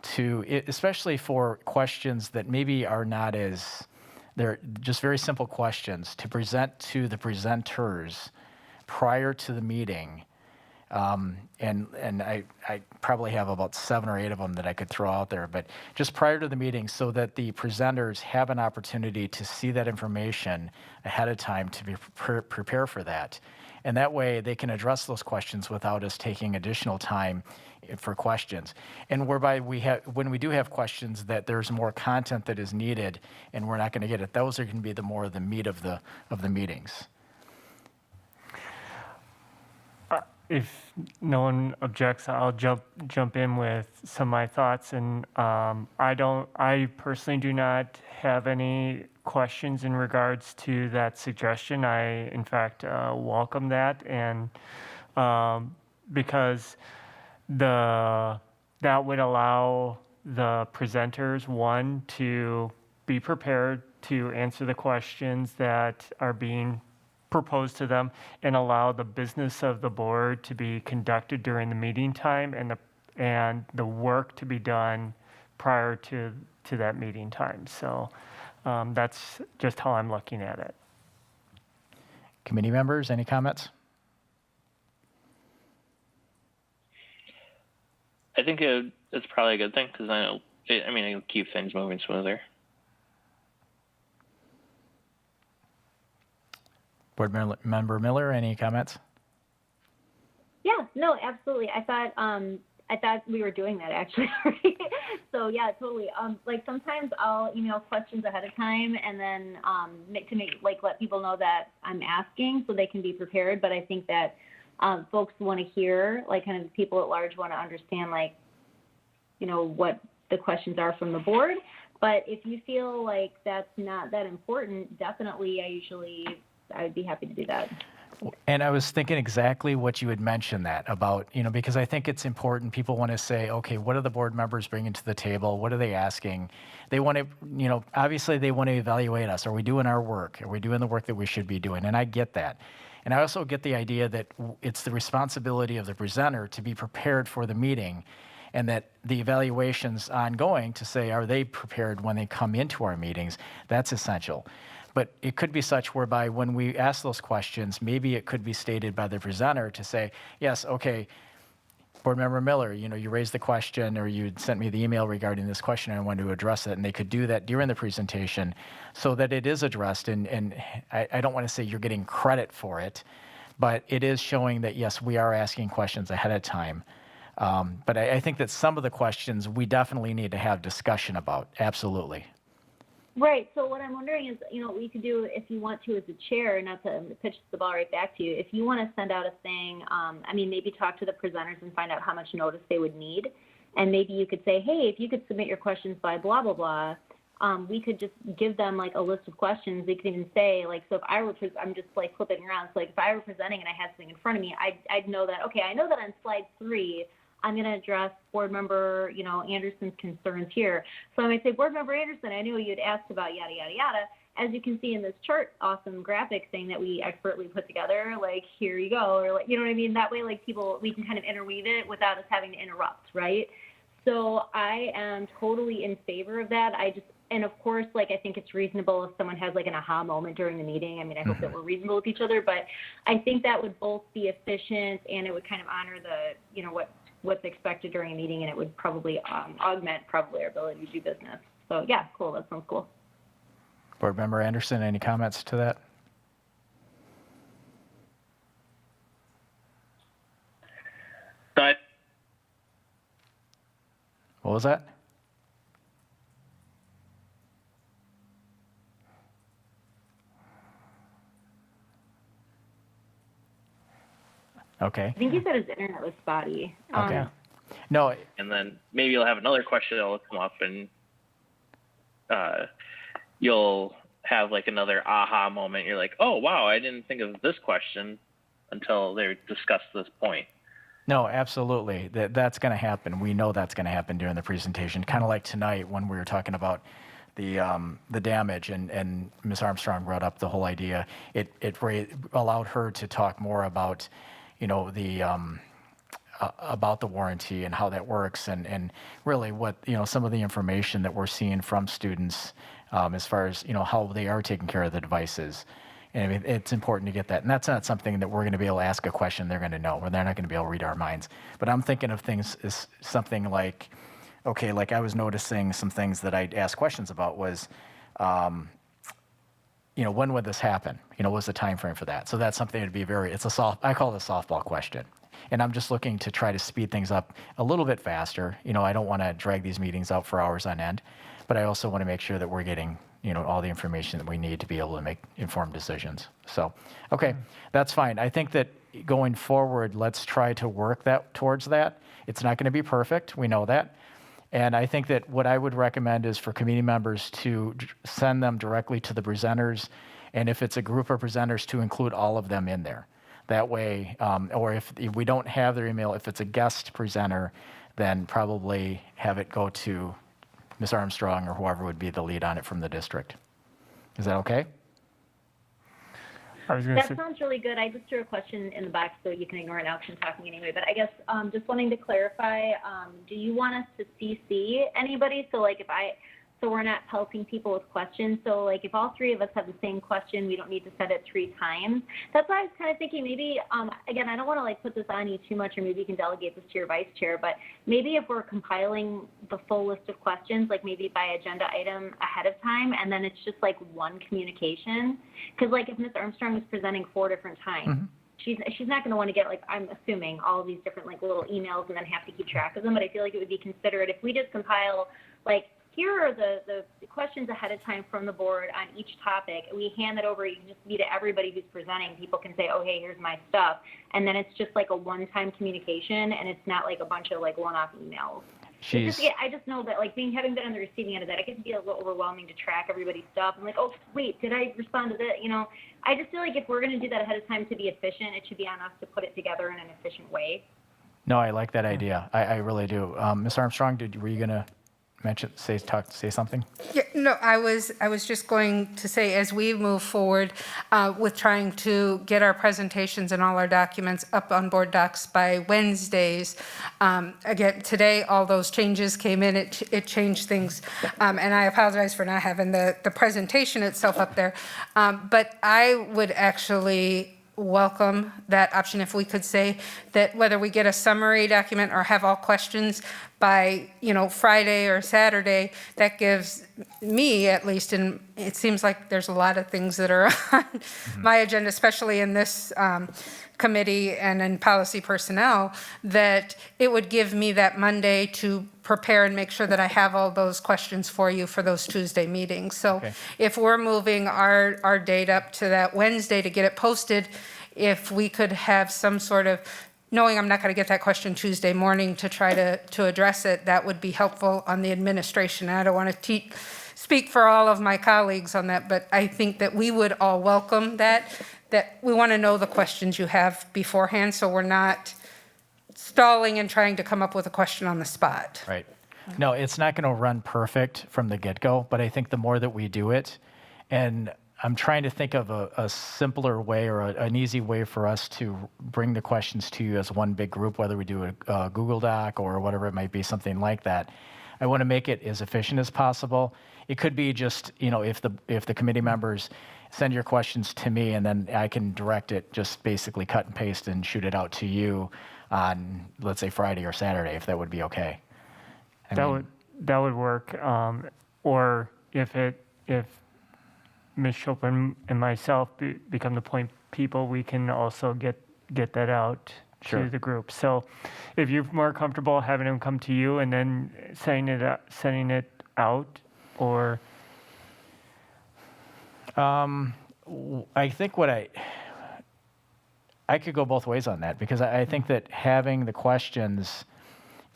to, especially for questions that maybe are not as They're just very simple questions to present to the presenters prior to the meeting. And I probably have about 7 or 8 of them that I could throw out there, but just prior to the meeting so that the presenters have an opportunity to see that information ahead of time to be prepare for that. And that way they can address those questions without us taking additional time for questions. And whereby when we do have questions that there's more content that is needed and we're not going to get it, those are going to be the more of the meat of the meetings. If no one objects, I'll jump in with some of my thoughts. And I personally do not have any questions in regards to that suggestion. I, in fact, welcome that, and because that would allow the presenters, one, to be prepared to answer the questions that are being proposed to them, and allow the business of the board to be conducted during the meeting time, and the work to be done prior to that meeting time. So that's just how I'm looking at it. Committee members, any comments? I think it's probably a good thing because it'll keep things moving smoother. Board Member Miller, any comments? Yeah, no, absolutely. I thought we were doing that actually. So yeah, totally. Like sometimes I'll email questions ahead of time and then let people know that I'm asking so they can be prepared. But I think that folks want to hear, like kind of people at large want to understand, like, what the questions are from the board. But if you feel like that's not that important, definitely I would be happy to do that. And I was thinking exactly what you had mentioned that about, because I think it's important. People want to say, okay, what are the board members bringing to the table? What are they asking? They want to, obviously they want to evaluate us. Are we doing our work? Are we doing the work that we should be doing? And I get that. And I also get the idea that it's the responsibility of the presenter to be prepared for the meeting, and that the evaluation's ongoing to say, are they prepared when they come into our meetings? That's essential. But it could be such whereby when we ask those questions, maybe it could be stated by the presenter to say, yes, okay, Board Member Miller, you raised the question, or you sent me the email regarding this question and I wanted to address it. And they could do that during the presentation so that it is addressed. And I don't want to say you're getting credit for it, but it is showing that, yes, we are asking questions ahead of time. But I think that some of the questions we definitely need to have discussion about. Absolutely. Right. So what I'm wondering is, what you could do if you want to as a chair, not to pitch the ball right back to you, if you want to send out a thing, maybe talk to the presenters and find out how much notice they would need. And maybe you could say, hey, if you could submit your questions by blah, blah, blah, we could just give them like a list of questions. They could even say, like, so if I were, I'm just like flipping around. So like if I were presenting and I had something in front of me, I'd know that, okay, I know that on slide 3, I'm going to address Board Member, Anderson's concerns here. So I might say, Board Member Anderson, I knew you'd asked about yada, yada, yada. As you can see in this chart, awesome graphic thing that we expertly put together, like, here you go, or like, you know what I mean? That way, like, we can kind of interweave it without us having to interrupt, right? So I am totally in favor of that. And of course, like, I think it's reasonable if someone has like an aha moment during the meeting. I hope that we're reasonable with each other, but I think that would both be efficient and it would kind of honor the, what's expected during a meeting, and it would probably augment our ability to do business. So yeah, cool. That sounds cool. Board Member Anderson, any comments to that? But What was that? Okay. I think he said his internet was spotty. Okay. No. And then maybe you'll have another question that will come up, and you'll have like another aha moment. You're like, oh, wow, I didn't think of this question until they discussed this point. No, absolutely. That's going to happen. We know that's going to happen during the presentation. Kind of like tonight when we were talking about the damage, and Ms. Armstrong brought up the whole idea. It allowed her to talk more about, about the warranty and how that works, and really what, some of the information that we're seeing from students as far as, how they are taking care of the devices. And I mean, it's important to get that. And that's not something that we're going to be able to ask a question they're going to know, or they're not going to be able to read our minds. But I'm thinking of things as something like, okay, like I was noticing some things that I'd ask questions about was, when would this happen? What's the time frame for that? So that's something that'd be I call it a softball question. And I'm just looking to try to speed things up a little bit faster. I don't want to drag these meetings out for hours on end, but I also want to make sure that we're getting, all the information that we need to be able to make informed decisions. So, okay, that's fine. I think that going forward, let's try to work towards that. It's not going to be perfect. We know that. And I think that what I would recommend is for committee members to send them directly to the presenters, and if it's a group of presenters, to include all of them in there. That way, or if we don't have their email, if it's a guest presenter, then probably have it go to Ms. Armstrong or whoever would be the lead on it from the district. Is that okay? That sounds really good. I just threw a question in the box, so you can ignore it now because I'm talking anyway. But I guess just wanting to clarify, do you want us to CC anybody? So we're not pelting people with questions. So like if all three of us have the same question, we don't need to set it 3 times. That's why I was kind of thinking maybe, again, I don't want to like put this on you too much, or maybe you can delegate this to your vice chair, but maybe if we're compiling the full list of questions, like maybe by agenda item ahead of time, and then it's just like one communication. Because like if Ms. Armstrong is presenting 4 different times, she's not going to want to get, like, I'm assuming, all these different like little emails and then have to keep track of them. But I feel like it would be considerate if we just compile like, here are the questions ahead of time from the board on each topic. We hand it over. You can just be to everybody who's presenting. People can say, oh, hey, here's my stuff. And then it's just like a one-time communication, and it's not like a bunch of like one-off emails. I just know that like having been on the receiving end of that, it can be a little overwhelming to track everybody's stuff. I'm like, oh, wait, did I respond to that? I just feel like if we're going to do that ahead of time to be efficient, it should be on us to put it together in an efficient way. No, I like that idea. I really do. Ms. Armstrong, were you going to say something? Yeah, no, I was just going to say, as we move forward with trying to get our presentations and all our documents up on board docs by Wednesdays, again, today, all those changes came in, it changed things, and I apologize for not having the presentation itself up there, but I would actually welcome that option if we could say that whether we get a summary document or have all questions by Friday or Saturday, that gives me at least, and it seems like there's a lot of things that are on my agenda, especially in this committee and in policy personnel, that it would give me that Monday to prepare and make sure that I have all those questions for you for those Tuesday meetings. So if we're moving our date up to that Wednesday to get it posted, if we could have some sort of, knowing I'm not going to get that question Tuesday morning to try to address it, that would be helpful on the administration. And I don't want to speak for all of my colleagues on that, but I think that we would all welcome that we want to know the questions you have beforehand, so we're not stalling and trying to come up with a question on the spot. Right. No, it's not going to run perfect from the get-go, but I think the more that we do it, and I'm trying to think of a simpler way or an easy way for us to bring the questions to you as one big group, whether we do a Google Doc or whatever it might be, something like that. I want to make it as efficient as possible. It could be just, if the committee members send your questions to me, and then I can direct it, just basically cut and paste and shoot it out to you on, let's say, Friday or Saturday, if that would be okay. That would work. Or if Ms. Chopin and myself become the point people, we can also get that out to the group. So if you're more comfortable having them come to you and then sending it out, or I think I could go both ways on that, because I think that having the questions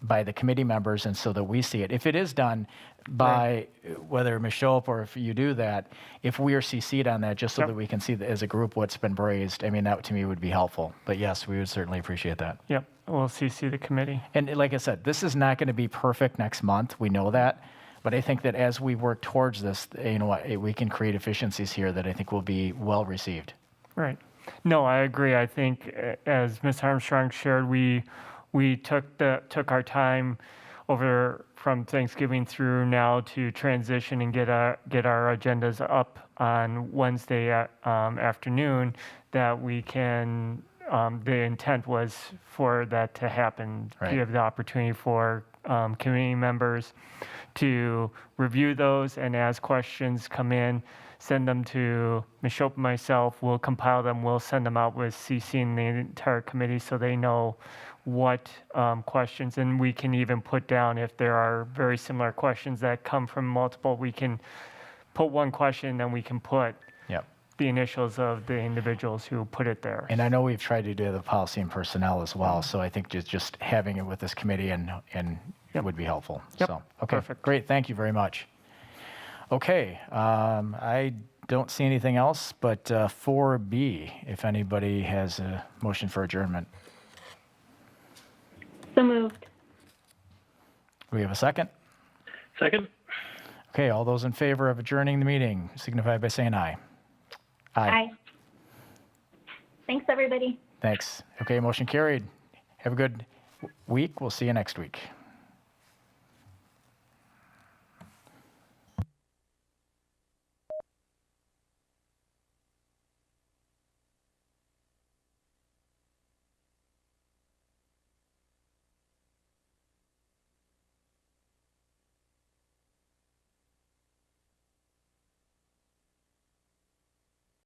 by the committee members, and so that we see it, if it is done by whether Ms. Shope or if you do that, if we are CC'd on that, just so that we can see as a group what's been raised, I mean, that to me would be helpful. But yes, we would certainly appreciate that. Yep, we'll CC the committee. And like I said, this is not going to be perfect next month. We know that. But I think that as we work towards this, we can create efficiencies here that I think will be well received. Right. No, I agree. I think as Ms. Armstrong shared, we took our time over from Thanksgiving through now to transition and get our agendas up on Wednesday afternoon, that we can, the intent was for that to happen, Right. give the opportunity for community members to review those, and as questions come in, send them to Michelle and myself. We'll compile them. We'll send them out with CCing the entire committee so they know what questions, and we can even put down if there are very similar questions that come from multiple, we can put one question and then we can put Yep. the initials of the individuals who put it there. And I know we've tried to do the policy and personnel as well, so I think just having it with this committee and it would be helpful. Yep. So, okay, Perfect. great, thank you very much. Okay, I don't see anything else, but 4B, if anybody has a motion for adjournment. So moved. Do we have a second? Second? Okay, all those in favor of adjourning the meeting signify by saying aye. Aye. Thanks, everybody. Thanks. Okay, motion carried. Have a good week. We'll see you next week.